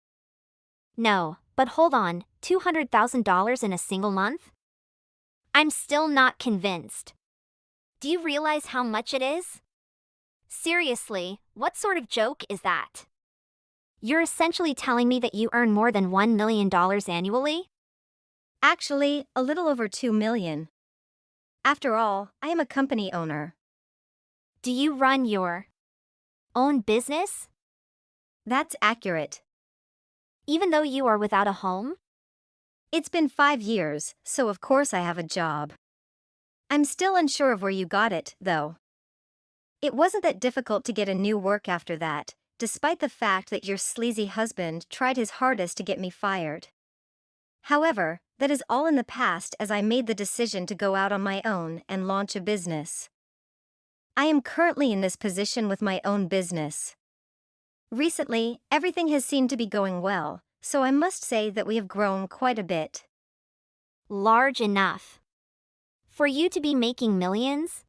No, but hold on, $200,000 in a single month? I'm still not convinced. Do you realize how much it is? Seriously, what sort of joke is that? You're essentially telling me that you earn more than $1 million annually? Actually, a little over $2 million. After all, I am a company owner. Do you run your own business? That's accurate. Even though you are without a home? It's been 5 years, so of course I have a job. I'm still unsure of where you got it, though. It wasn't that difficult to get a new work after that, despite the fact that your sleazy husband tried his hardest to get me fired. However, that is all in the past as I made the decision to go out on my own and launch a business. I am currently in this position with my own business. Recently, everything has seemed to be going well, so I must say that we have grown quite a bit. Large enough for you to be making millions?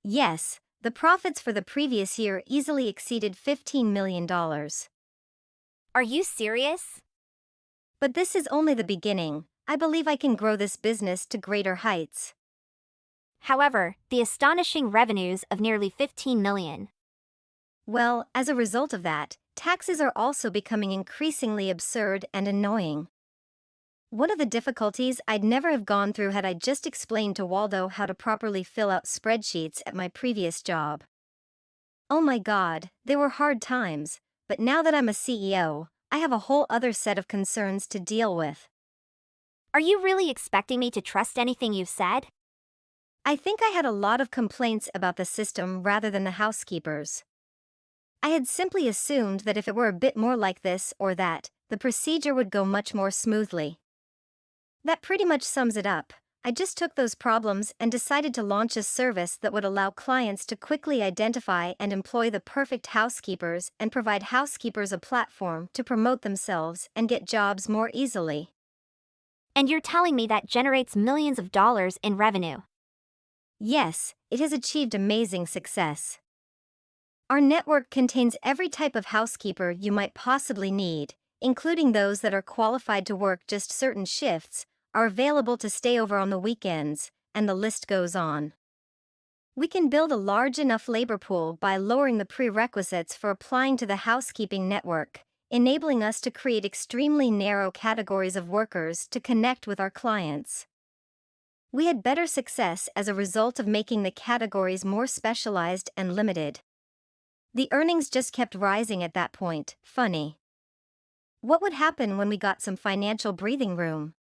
Yes, the profits for the previous year easily exceeded $15 million. Are you serious? But this is only the beginning. I believe I can grow this business to greater heights. However, the astonishing revenues of nearly $15 million. Well, as a result of that, taxes are also becoming increasingly absurd and annoying. One of the difficulties I'd never have gone through had I just explained to Waldo how to properly fill out spreadsheets at my previous job. Oh my God, they were hard times, but now that I'm a CEO, I have a whole other set of concerns to deal with. Are you really expecting me to trust anything you've said? I think I had a lot of complaints about the system rather than the housekeepers. I had simply assumed that if it were a bit more like this or that, the procedure would go much more smoothly. That pretty much sums it up. I just took those problems and decided to launch a service that would allow clients to quickly identify and employ the perfect housekeepers and provide housekeepers a platform to promote themselves and get jobs more easily. And you're telling me that generates millions of dollars in revenue. Yes, it has achieved amazing success. Our network contains every type of housekeeper you might possibly need, including those that are qualified to work just certain shifts, are available to stay over on the weekends, and the list goes on. We can build a large enough labor pool by lowering the prerequisites for applying to the housekeeping network, enabling us to create extremely narrow categories of workers to connect with our clients. We had better success as a result of making the categories more specialized and limited. The earnings just kept rising at that point. Funny. What would happen when we got some financial breathing room?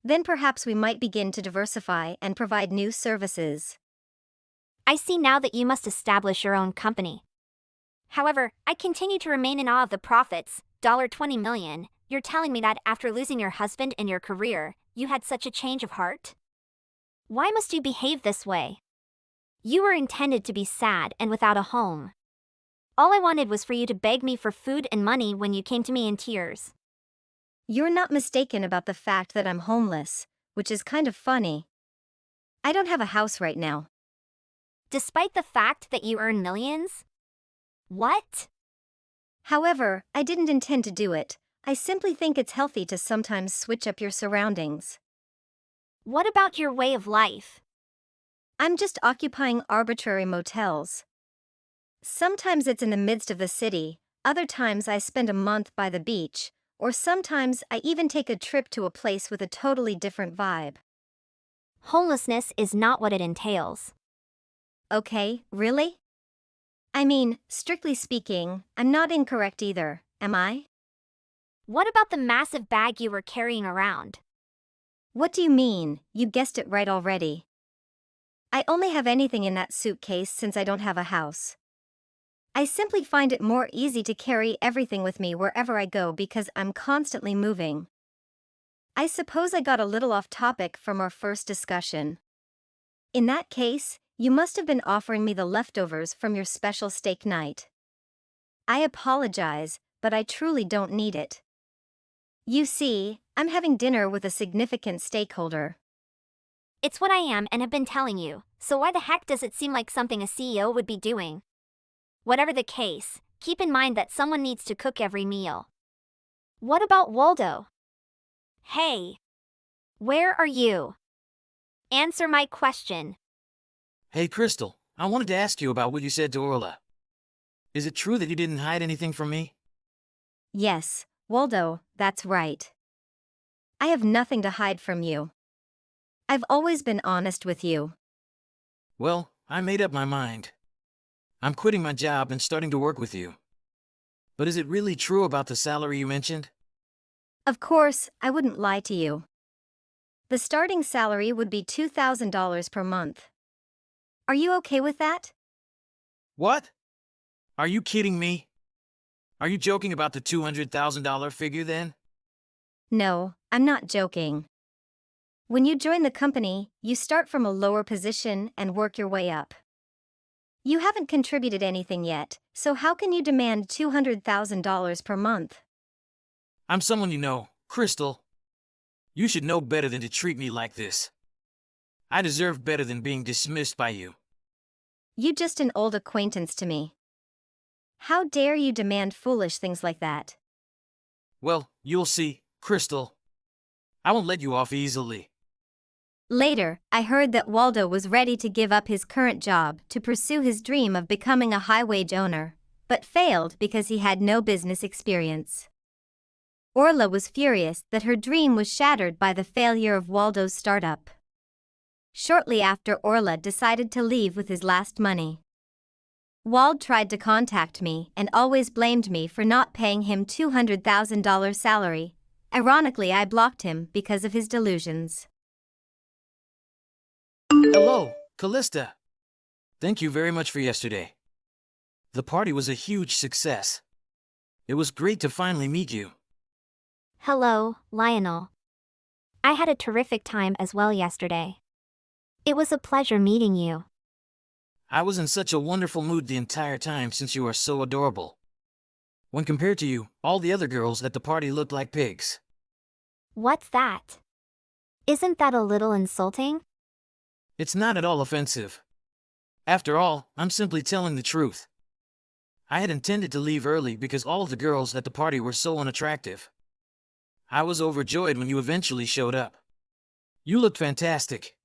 Then perhaps we might begin to diversify and provide new services. I see now that you must establish your own company. However, I continue to remain in awe of the profits, $20 million. You're telling me that after losing your husband and your career, you had such a change of heart? Why must you behave this way? You were intended to be sad and without a home. All I wanted was for you to beg me for food and money when you came to me in tears. You're not mistaken about the fact that I'm homeless, which is kind of funny. I don't have a house right now. Despite the fact that you earn millions? What? However, I didn't intend to do it. I simply think it's healthy to sometimes switch up your surroundings. What about your way of life? I'm just occupying arbitrary motels. Sometimes it's in the midst of the city, other times I spend a month by the beach, or sometimes I even take a trip to a place with a totally different vibe. Homelessness is not what it entails. Okay, really? I mean, strictly speaking, I'm not incorrect either, am I? What about the massive bag you were carrying around? What do you mean? You guessed it right already. I only have anything in that suitcase since I don't have a house. I simply find it more easy to carry everything with me wherever I go because I'm constantly moving. I suppose I got a little off topic from our first discussion. In that case, you must have been offering me the leftovers from your special steak night. I apologize, but I truly don't need it. You see, I'm having dinner with a significant stakeholder. It's what I am and have been telling you, so why the heck does it seem like something a CEO would be doing? Whatever the case, keep in mind that someone needs to cook every meal. What about Waldo? Hey! Where are you? Answer my question. Hey, Crystal, I wanted to ask you about what you said to Orla. Is it true that you didn't hide anything from me? Yes, Waldo, that's right. I have nothing to hide from you. I've always been honest with you. Well, I made up my mind. I'm quitting my job and starting to work with you. But is it really true about the salary you mentioned? Of course, I wouldn't lie to you. The starting salary would be $2,000 per month. Are you okay with that? What? Are you kidding me? Are you joking about the $200,000 figure then? No, I'm not joking. When you join the company, you start from a lower position and work your way up. You haven't contributed anything yet, so how can you demand $200,000 per month? I'm someone you know, Crystal. You should know better than to treat me like this. I deserve better than being dismissed by you. You're just an old acquaintance to me. How dare you demand foolish things like that? Well, you'll see, Crystal. I won't let you off easily. Later, I heard that Waldo was ready to give up his current job to pursue his dream of becoming a high-wage owner, but failed because he had no business experience. Orla was furious that her dream was shattered by the failure of Waldo's startup. Shortly after, Orla decided to leave with his last money. Wald tried to contact me and always blamed me for not paying him $200,000 salary. Ironically, I blocked him because of his delusions. Hello, Callista. Thank you very much for yesterday. The party was a huge success. It was great to finally meet you. Hello, Lionel. I had a terrific time as well yesterday. It was a pleasure meeting you. I was in such a wonderful mood the entire time since you are so adorable. When compared to you, all the other girls at the party looked like pigs. What's that? Isn't that a little insulting? It's not at all offensive. After all, I'm simply telling the truth. I had intended to leave early because all of the girls at the party were so unattractive. I was overjoyed when you eventually showed up. You looked fantastic.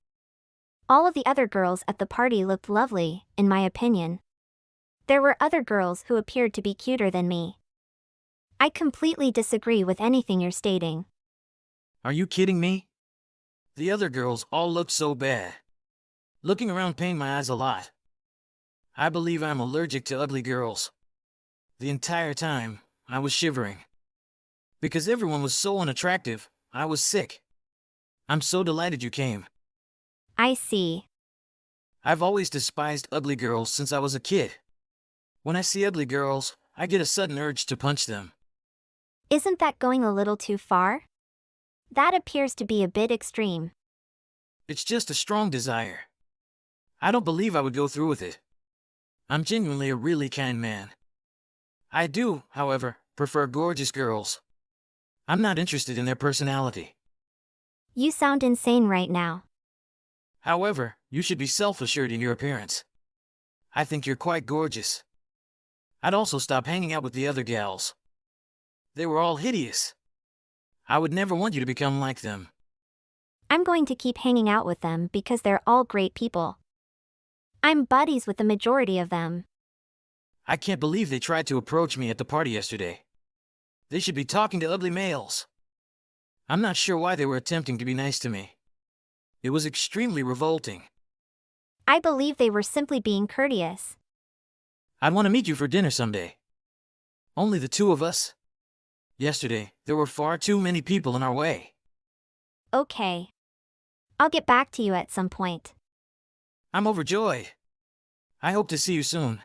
All of the other girls at the party looked lovely, in my opinion. There were other girls who appeared to be cuter than me. I completely disagree with anything you're stating. Are you kidding me? The other girls all looked so bad. Looking around pained my eyes a lot. I believe I'm allergic to ugly girls. The entire time, I was shivering. Because everyone was so unattractive, I was sick. I'm so delighted you came. I see. I've always despised ugly girls since I was a kid. When I see ugly girls, I get a sudden urge to punch them. Isn't that going a little too far? That appears to be a bit extreme. It's just a strong desire. I don't believe I would go through with it. I'm genuinely a really kind man. I do, however, prefer gorgeous girls. I'm not interested in their personality. You sound insane right now. However, you should be self-assured in your appearance. I think you're quite gorgeous. I'd also stop hanging out with the other gals. They were all hideous. I would never want you to become like them. I'm going to keep hanging out with them because they're all great people. I'm buddies with the majority of them. I can't believe they tried to approach me at the party yesterday. They should be talking to ugly males. I'm not sure why they were attempting to be nice to me. It was extremely revolting. I believe they were simply being courteous. I'd want to meet you for dinner someday. Only the two of us. Yesterday, there were far too many people in our way. Okay. I'll get back to you at some point. I'm overjoyed. I hope to see you soon.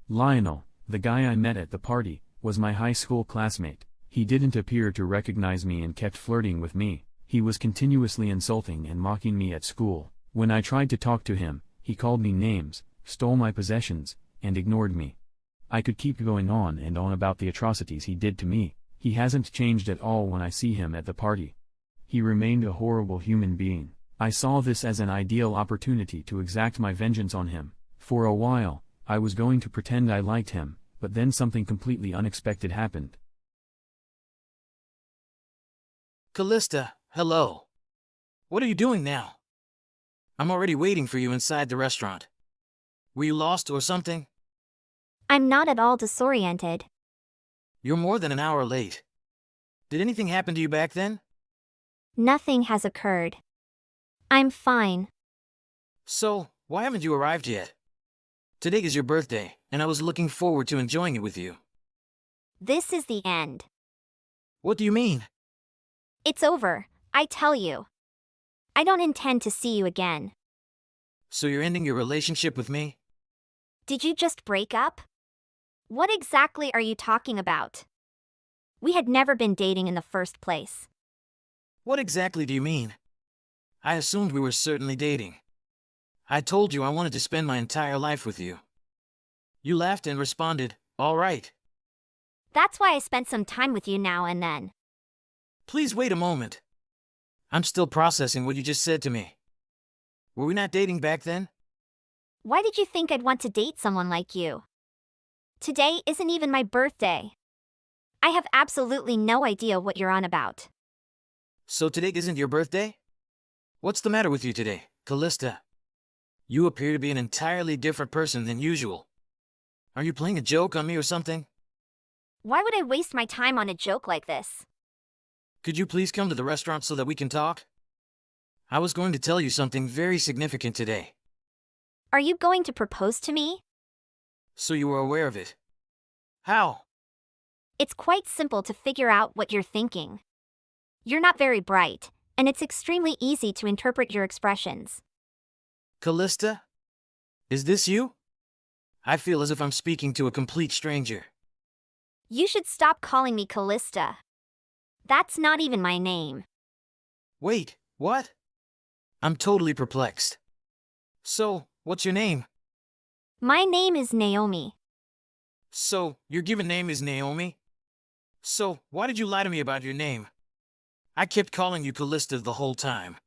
Lionel, the guy I met at the party, was my high school classmate. He didn't appear to recognize me and kept flirting with me. He was continuously insulting and mocking me at school. When I tried to talk to him, he called me names, stole my possessions, and ignored me. I could keep going on and on about the atrocities he did to me. He hasn't changed at all when I see him at the party. He remained a horrible human being. I saw this as an ideal opportunity to exact my vengeance on him. For a while, I was going to pretend I liked him, but then something completely unexpected happened. Callista, hello. What are you doing now? I'm already waiting for you inside the restaurant. Were you lost or something? I'm not at all disoriented. You're more than an hour late. Did anything happen to you back then? Nothing has occurred. I'm fine. So, why haven't you arrived yet? Today is your birthday, and I was looking forward to enjoying it with you. This is the end. What do you mean? It's over, I tell you. I don't intend to see you again. So you're ending your relationship with me? Did you just break up? What exactly are you talking about? We had never been dating in the first place. What exactly do you mean? I assumed we were certainly dating. I told you I wanted to spend my entire life with you. You laughed and responded, all right. That's why I spent some time with you now and then. Please wait a moment. I'm still processing what you just said to me. Were we not dating back then? Why did you think I'd want to date someone like you? Today isn't even my birthday. I have absolutely no idea what you're on about. So today isn't your birthday? What's the matter with you today, Callista? You appear to be an entirely different person than usual. Are you playing a joke on me or something? Why would I waste my time on a joke like this? Could you please come to the restaurant so that we can talk? I was going to tell you something very significant today. Are you going to propose to me? So you were aware of it. How? It's quite simple to figure out what you're thinking. You're not very bright, and it's extremely easy to interpret your expressions. Callista? Is this you? I feel as if I'm speaking to a complete stranger. You should stop calling me Callista. That's not even my name. Wait, what? I'm totally perplexed. So, what's your name? My name is Naomi. So, your given name is Naomi? So, why did you lie to me about your name? I kept calling you Callista the whole time.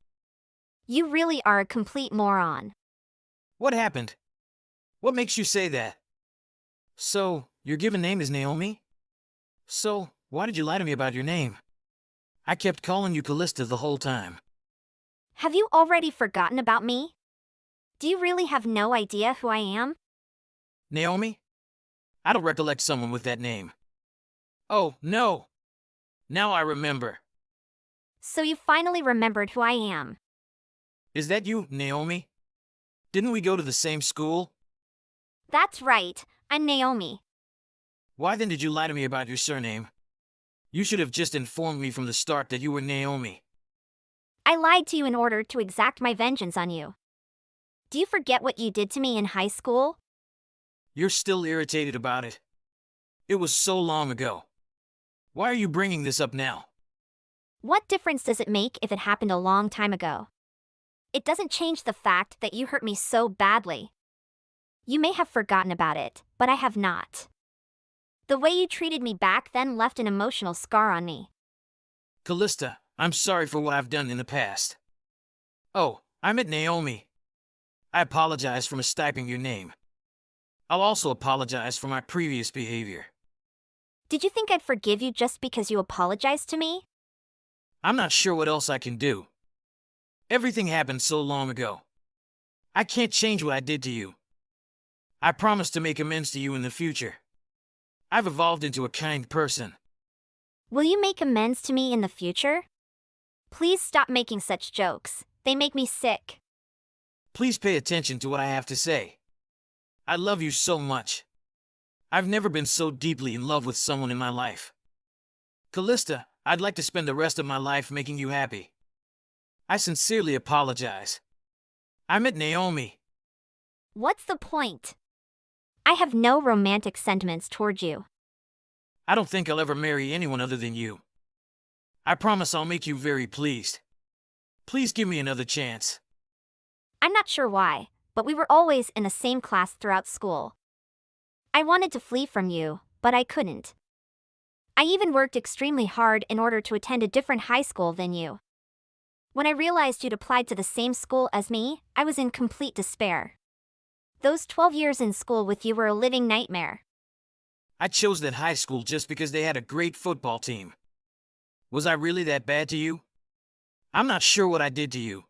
You really are a complete moron. What happened? What makes you say that? So, your given name is Naomi? So, why did you lie to me about your name? I kept calling you Callista the whole time. Have you already forgotten about me? Do you really have no idea who I am? Naomi? I don't recollect someone with that name. Oh, no! Now I remember. So you finally remembered who I am. Is that you, Naomi? Didn't we go to the same school? That's right, I'm Naomi. Why then did you lie to me about your surname? You should have just informed me from the start that you were Naomi. I lied to you in order to exact my vengeance on you. Do you forget what you did to me in high school? You're still irritated about it. It was so long ago. Why are you bringing this up now? What difference does it make if it happened a long time ago? It doesn't change the fact that you hurt me so badly. You may have forgotten about it, but I have not. The way you treated me back then left an emotional scar on me. Callista, I'm sorry for what I've done in the past. Oh, I meant Naomi. I apologize for mistyping your name. I'll also apologize for my previous behavior. Did you think I'd forgive you just because you apologized to me? I'm not sure what else I can do. Everything happened so long ago. I can't change what I did to you. I promise to make amends to you in the future. I've evolved into a kind person. Will you make amends to me in the future? Please stop making such jokes. They make me sick. Please pay attention to what I have to say. I love you so much. I've never been so deeply in love with someone in my life. Callista, I'd like to spend the rest of my life making you happy. I sincerely apologize. I meant Naomi. What's the point? I have no romantic sentiments toward you. I don't think I'll ever marry anyone other than you. I promise I'll make you very pleased. Please give me another chance. I'm not sure why, but we were always in the same class throughout school. I wanted to flee from you, but I couldn't. I even worked extremely hard in order to attend a different high school than you. When I realized you'd applied to the same school as me, I was in complete despair. Those 12 years in school with you were a living nightmare. I chose that high school just because they had a great football team. Was I really that bad to you? I'm not sure what I did to you.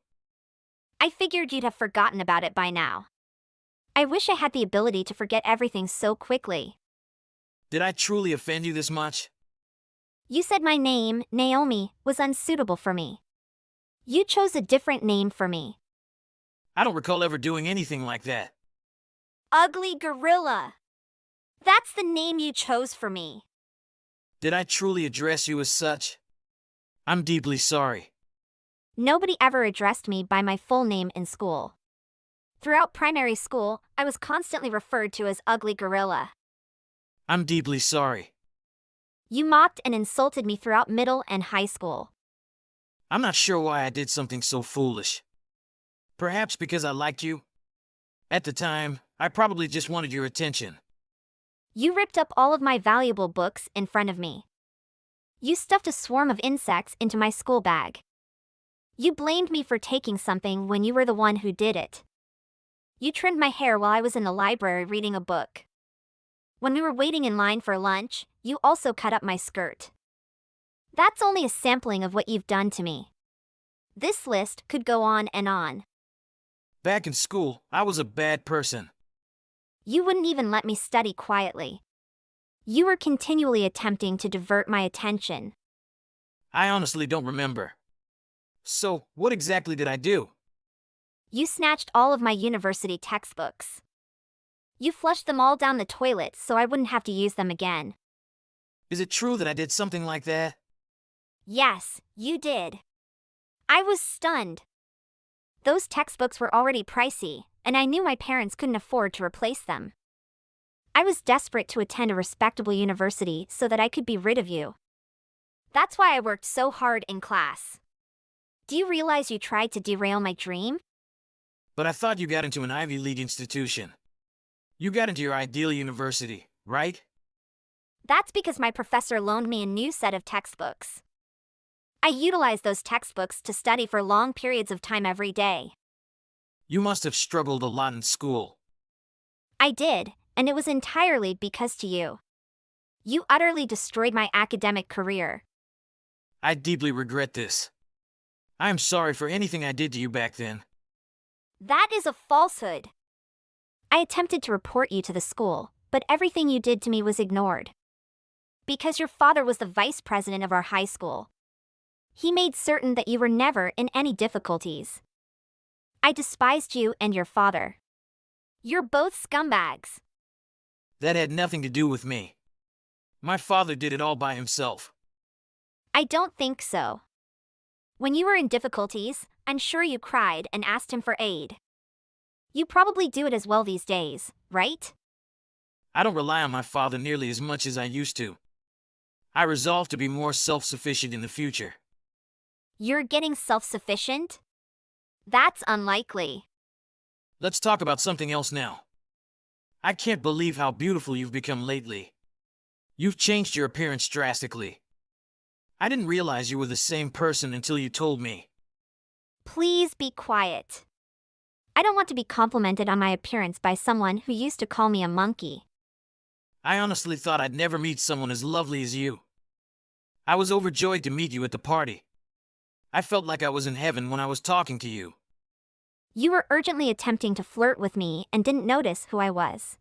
I figured you'd have forgotten about it by now. I wish I had the ability to forget everything so quickly. Did I truly offend you this much? You said my name, Naomi, was unsuitable for me. You chose a different name for me. I don't recall ever doing anything like that. Ugly Gorilla. That's the name you chose for me. Did I truly address you as such? I'm deeply sorry. Nobody ever addressed me by my full name in school. Throughout primary school, I was constantly referred to as Ugly Gorilla. I'm deeply sorry. You mocked and insulted me throughout middle and high school. I'm not sure why I did something so foolish. Perhaps because I liked you? At the time, I probably just wanted your attention. You ripped up all of my valuable books in front of me. You stuffed a swarm of insects into my school bag. You blamed me for taking something when you were the one who did it. You trimmed my hair while I was in the library reading a book. When we were waiting in line for lunch, you also cut up my skirt. That's only a sampling of what you've done to me. This list could go on and on. Back in school, I was a bad person. You wouldn't even let me study quietly. You were continually attempting to divert my attention. I honestly don't remember. So, what exactly did I do? You snatched all of my university textbooks. You flushed them all down the toilet so I wouldn't have to use them again. Is it true that I did something like that? Yes, you did. I was stunned. Those textbooks were already pricey, and I knew my parents couldn't afford to replace them. I was desperate to attend a respectable university so that I could be rid of you. That's why I worked so hard in class. Do you realize you tried to derail my dream? But I thought you got into an Ivy League institution. You got into your ideal university, right? That's because my professor loaned me a new set of textbooks. I utilized those textbooks to study for long periods of time every day. You must have struggled a lot in school. I did, and it was entirely because to you. You utterly destroyed my academic career. I deeply regret this. I am sorry for anything I did to you back then. That is a falsehood. I attempted to report you to the school, but everything you did to me was ignored. Because your father was the vice president of our high school. He made certain that you were never in any difficulties. I despised you and your father. You're both scumbags. That had nothing to do with me. My father did it all by himself. I don't think so. When you were in difficulties, I'm sure you cried and asked him for aid. You probably do it as well these days, right? I don't rely on my father nearly as much as I used to. I resolve to be more self-sufficient in the future. You're getting self-sufficient? That's unlikely. Let's talk about something else now. I can't believe how beautiful you've become lately. You've changed your appearance drastically. I didn't realize you were the same person until you told me. Please be quiet. I don't want to be complimented on my appearance by someone who used to call me a monkey. I honestly thought I'd never meet someone as lovely as you. I was overjoyed to meet you at the party. I felt like I was in heaven when I was talking to you. You were urgently attempting to flirt with me and didn't notice who I was.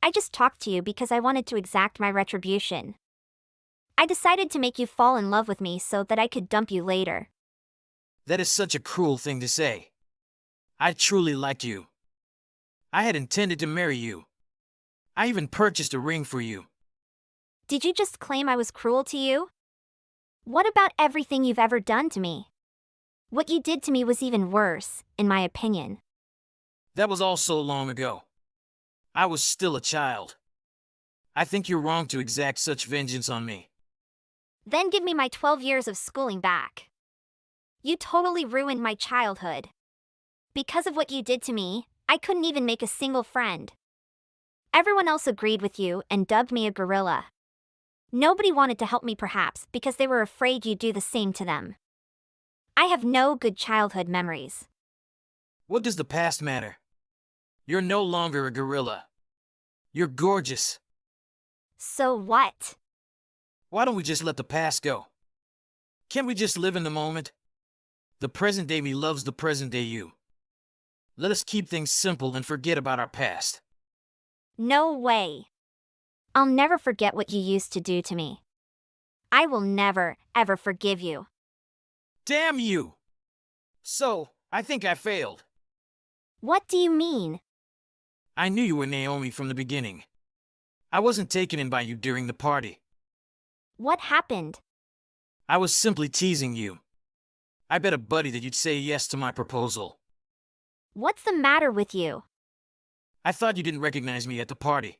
I just talked to you because I wanted to exact my retribution. I decided to make you fall in love with me so that I could dump you later. That is such a cruel thing to say. I truly liked you. I had intended to marry you. I even purchased a ring for you. Did you just claim I was cruel to you? What about everything you've ever done to me? What you did to me was even worse, in my opinion. That was all so long ago. I was still a child. I think you're wrong to exact such vengeance on me. Then give me my 12 years of schooling back. You totally ruined my childhood. Because of what you did to me, I couldn't even make a single friend. Everyone else agreed with you and dubbed me a gorilla. Nobody wanted to help me perhaps because they were afraid you'd do the same to them. I have no good childhood memories. What does the past matter? You're no longer a gorilla. You're gorgeous. So what? Why don't we just let the past go? Can't we just live in the moment? The present day me loves the present day you. Let us keep things simple and forget about our past. No way. I'll never forget what you used to do to me. I will never, ever forgive you. Damn you! So, I think I failed. What do you mean? I knew you were Naomi from the beginning. I wasn't taken in by you during the party. What happened? I was simply teasing you. I bet a buddy that you'd say yes to my proposal. What's the matter with you? I thought you didn't recognize me at the party.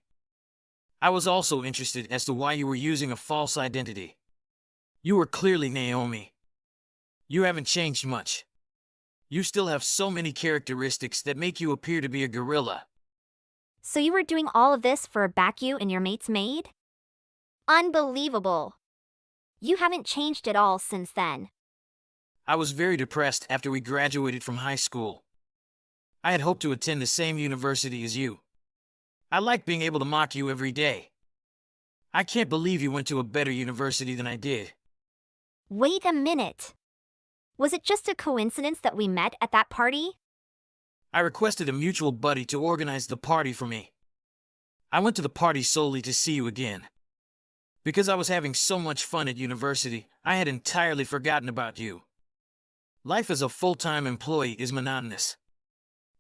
I was also interested as to why you were using a false identity. You were clearly Naomi. You haven't changed much. You still have so many characteristics that make you appear to be a gorilla. So you were doing all of this for a back you and your mate's maid? Unbelievable. You haven't changed at all since then. I was very depressed after we graduated from high school. I had hoped to attend the same university as you. I like being able to mock you every day. I can't believe you went to a better university than I did. Wait a minute. Was it just a coincidence that we met at that party? I requested a mutual buddy to organize the party for me. I went to the party solely to see you again. Because I was having so much fun at university, I had entirely forgotten about you. Life as a full-time employee is monotonous.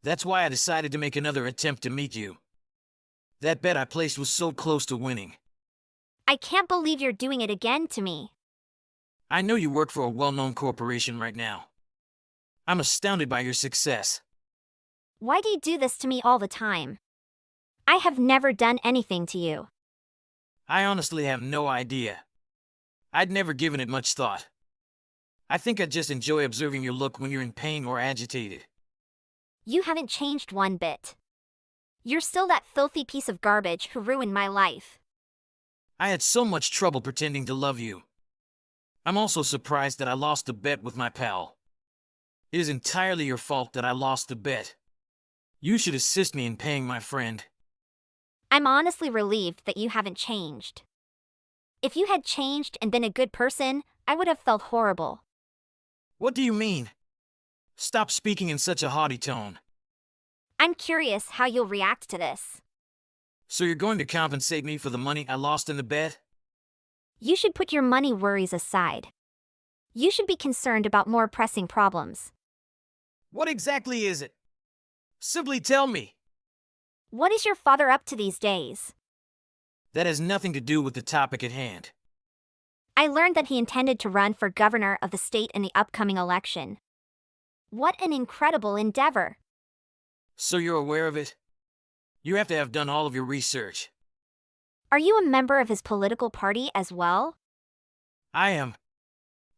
That's why I decided to make another attempt to meet you. That bet I placed was so close to winning. I can't believe you're doing it again to me. I know you work for a well-known corporation right now. I'm astounded by your success. Why do you do this to me all the time? I have never done anything to you. I honestly have no idea. I'd never given it much thought. I think I just enjoy observing your look when you're in pain or agitated. You haven't changed one bit. You're still that filthy piece of garbage who ruined my life. I had so much trouble pretending to love you. I'm also surprised that I lost the bet with my pal. It is entirely your fault that I lost the bet. You should assist me in paying my friend. I'm honestly relieved that you haven't changed. If you had changed and been a good person, I would have felt horrible. What do you mean? Stop speaking in such a haughty tone. I'm curious how you'll react to this. So you're going to compensate me for the money I lost in the bet? You should put your money worries aside. You should be concerned about more pressing problems. What exactly is it? Simply tell me. What is your father up to these days? That has nothing to do with the topic at hand. I learned that he intended to run for governor of the state in the upcoming election. What an incredible endeavor! So you're aware of it? You have to have done all of your research. Are you a member of his political party as well? I am.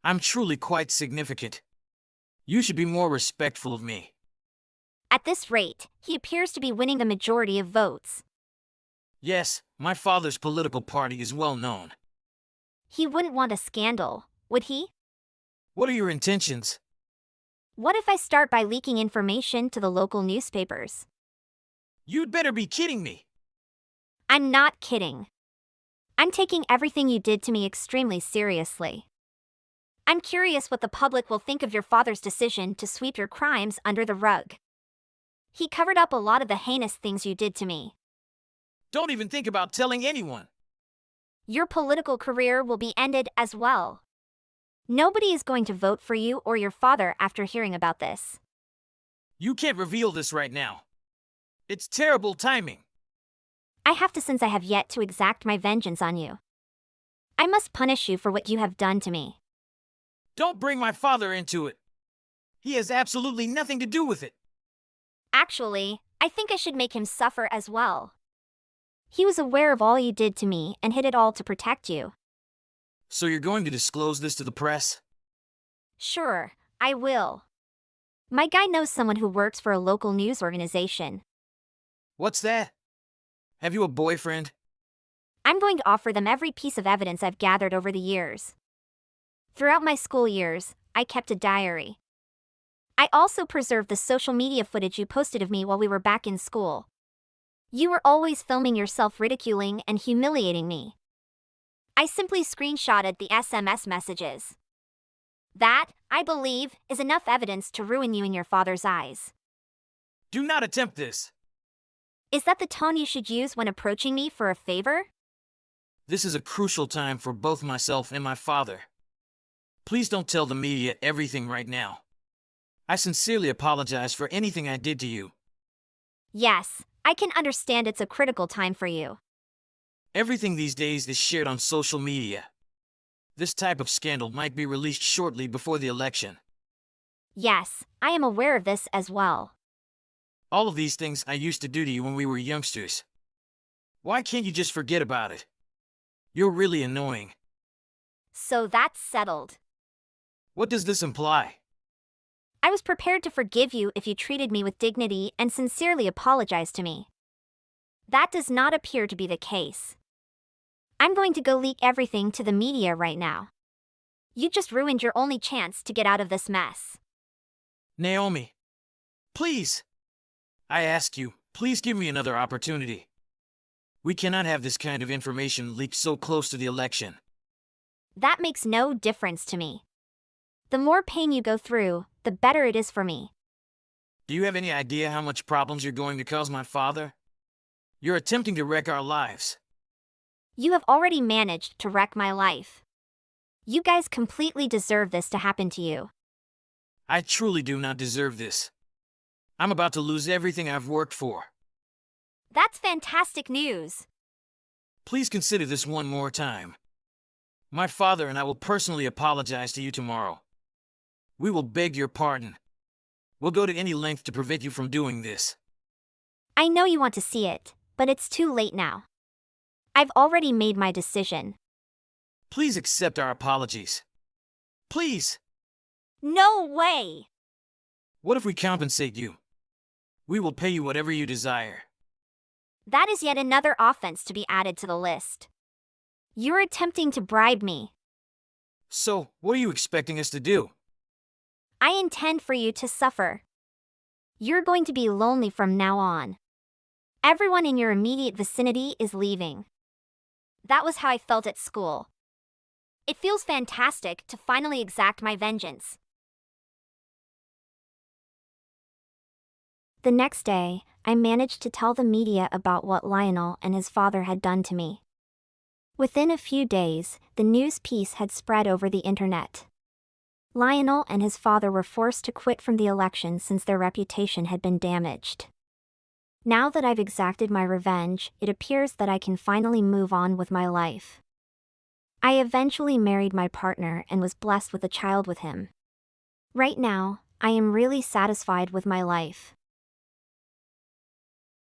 I'm truly quite significant. You should be more respectful of me. At this rate, he appears to be winning the majority of votes. Yes, my father's political party is well known. He wouldn't want a scandal, would he? What are your intentions? What if I start by leaking information to the local newspapers? You'd better be kidding me. I'm not kidding. I'm taking everything you did to me extremely seriously. I'm curious what the public will think of your father's decision to sweep your crimes under the rug. He covered up a lot of the heinous things you did to me. Don't even think about telling anyone. Your political career will be ended as well. Nobody is going to vote for you or your father after hearing about this. You can't reveal this right now. It's terrible timing. I have to, since I have yet to exact my vengeance on you. I must punish you for what you have done to me. Don't bring my father into it. He has absolutely nothing to do with it. Actually, I think I should make him suffer as well. He was aware of all you did to me and hid it all to protect you. So you're going to disclose this to the press? Sure, I will. My guy knows someone who works for a local news organization. What's that? Have you a boyfriend? I'm going to offer them every piece of evidence I've gathered over the years. Throughout my school years, I kept a diary. I also preserved the social media footage you posted of me while we were back in school. You were always filming yourself ridiculing and humiliating me. I simply screenshotted the SMS messages. That, I believe, is enough evidence to ruin you in your father's eyes. Do not attempt this. Is that the tone you should use when approaching me for a favor? This is a crucial time for both myself and my father. Please don't tell the media everything right now. I sincerely apologize for anything I did to you. Yes, I can understand it's a critical time for you. Everything these days is shared on social media. This type of scandal might be released shortly before the election. Yes, I am aware of this as well. All of these things I used to do to you when we were youngsters. Why can't you just forget about it? You're really annoying. So that's settled. What does this imply? I was prepared to forgive you if you treated me with dignity and sincerely apologized to me. That does not appear to be the case. I'm going to go leak everything to the media right now. You just ruined your only chance to get out of this mess. Naomi. Please. I ask you, please give me another opportunity. We cannot have this kind of information leaked so close to the election. That makes no difference to me. The more pain you go through, the better it is for me. Do you have any idea how much problems you're going to cause my father? You're attempting to wreck our lives. You have already managed to wreck my life. You guys completely deserve this to happen to you. I truly do not deserve this. I'm about to lose everything I've worked for. That's fantastic news. Please consider this one more time. My father and I will personally apologize to you tomorrow. We will beg your pardon. We'll go to any length to prevent you from doing this. I know you want to see it, but it's too late now. I've already made my decision. Please accept our apologies. Please. No way! What if we compensate you? We will pay you whatever you desire. That is yet another offense to be added to the list. You're attempting to bribe me. So, what are you expecting us to do? I intend for you to suffer. You're going to be lonely from now on. Everyone in your immediate vicinity is leaving. That was how I felt at school. It feels fantastic to finally exact my vengeance. The next day, I managed to tell the media about what Lionel and his father had done to me. Within a few days, the news piece had spread over the internet. Lionel and his father were forced to quit from the election since their reputation had been damaged. Now that I've exacted my revenge, it appears that I can finally move on with my life. I eventually married my partner and was blessed with a child with him. Right now, I am really satisfied with my life.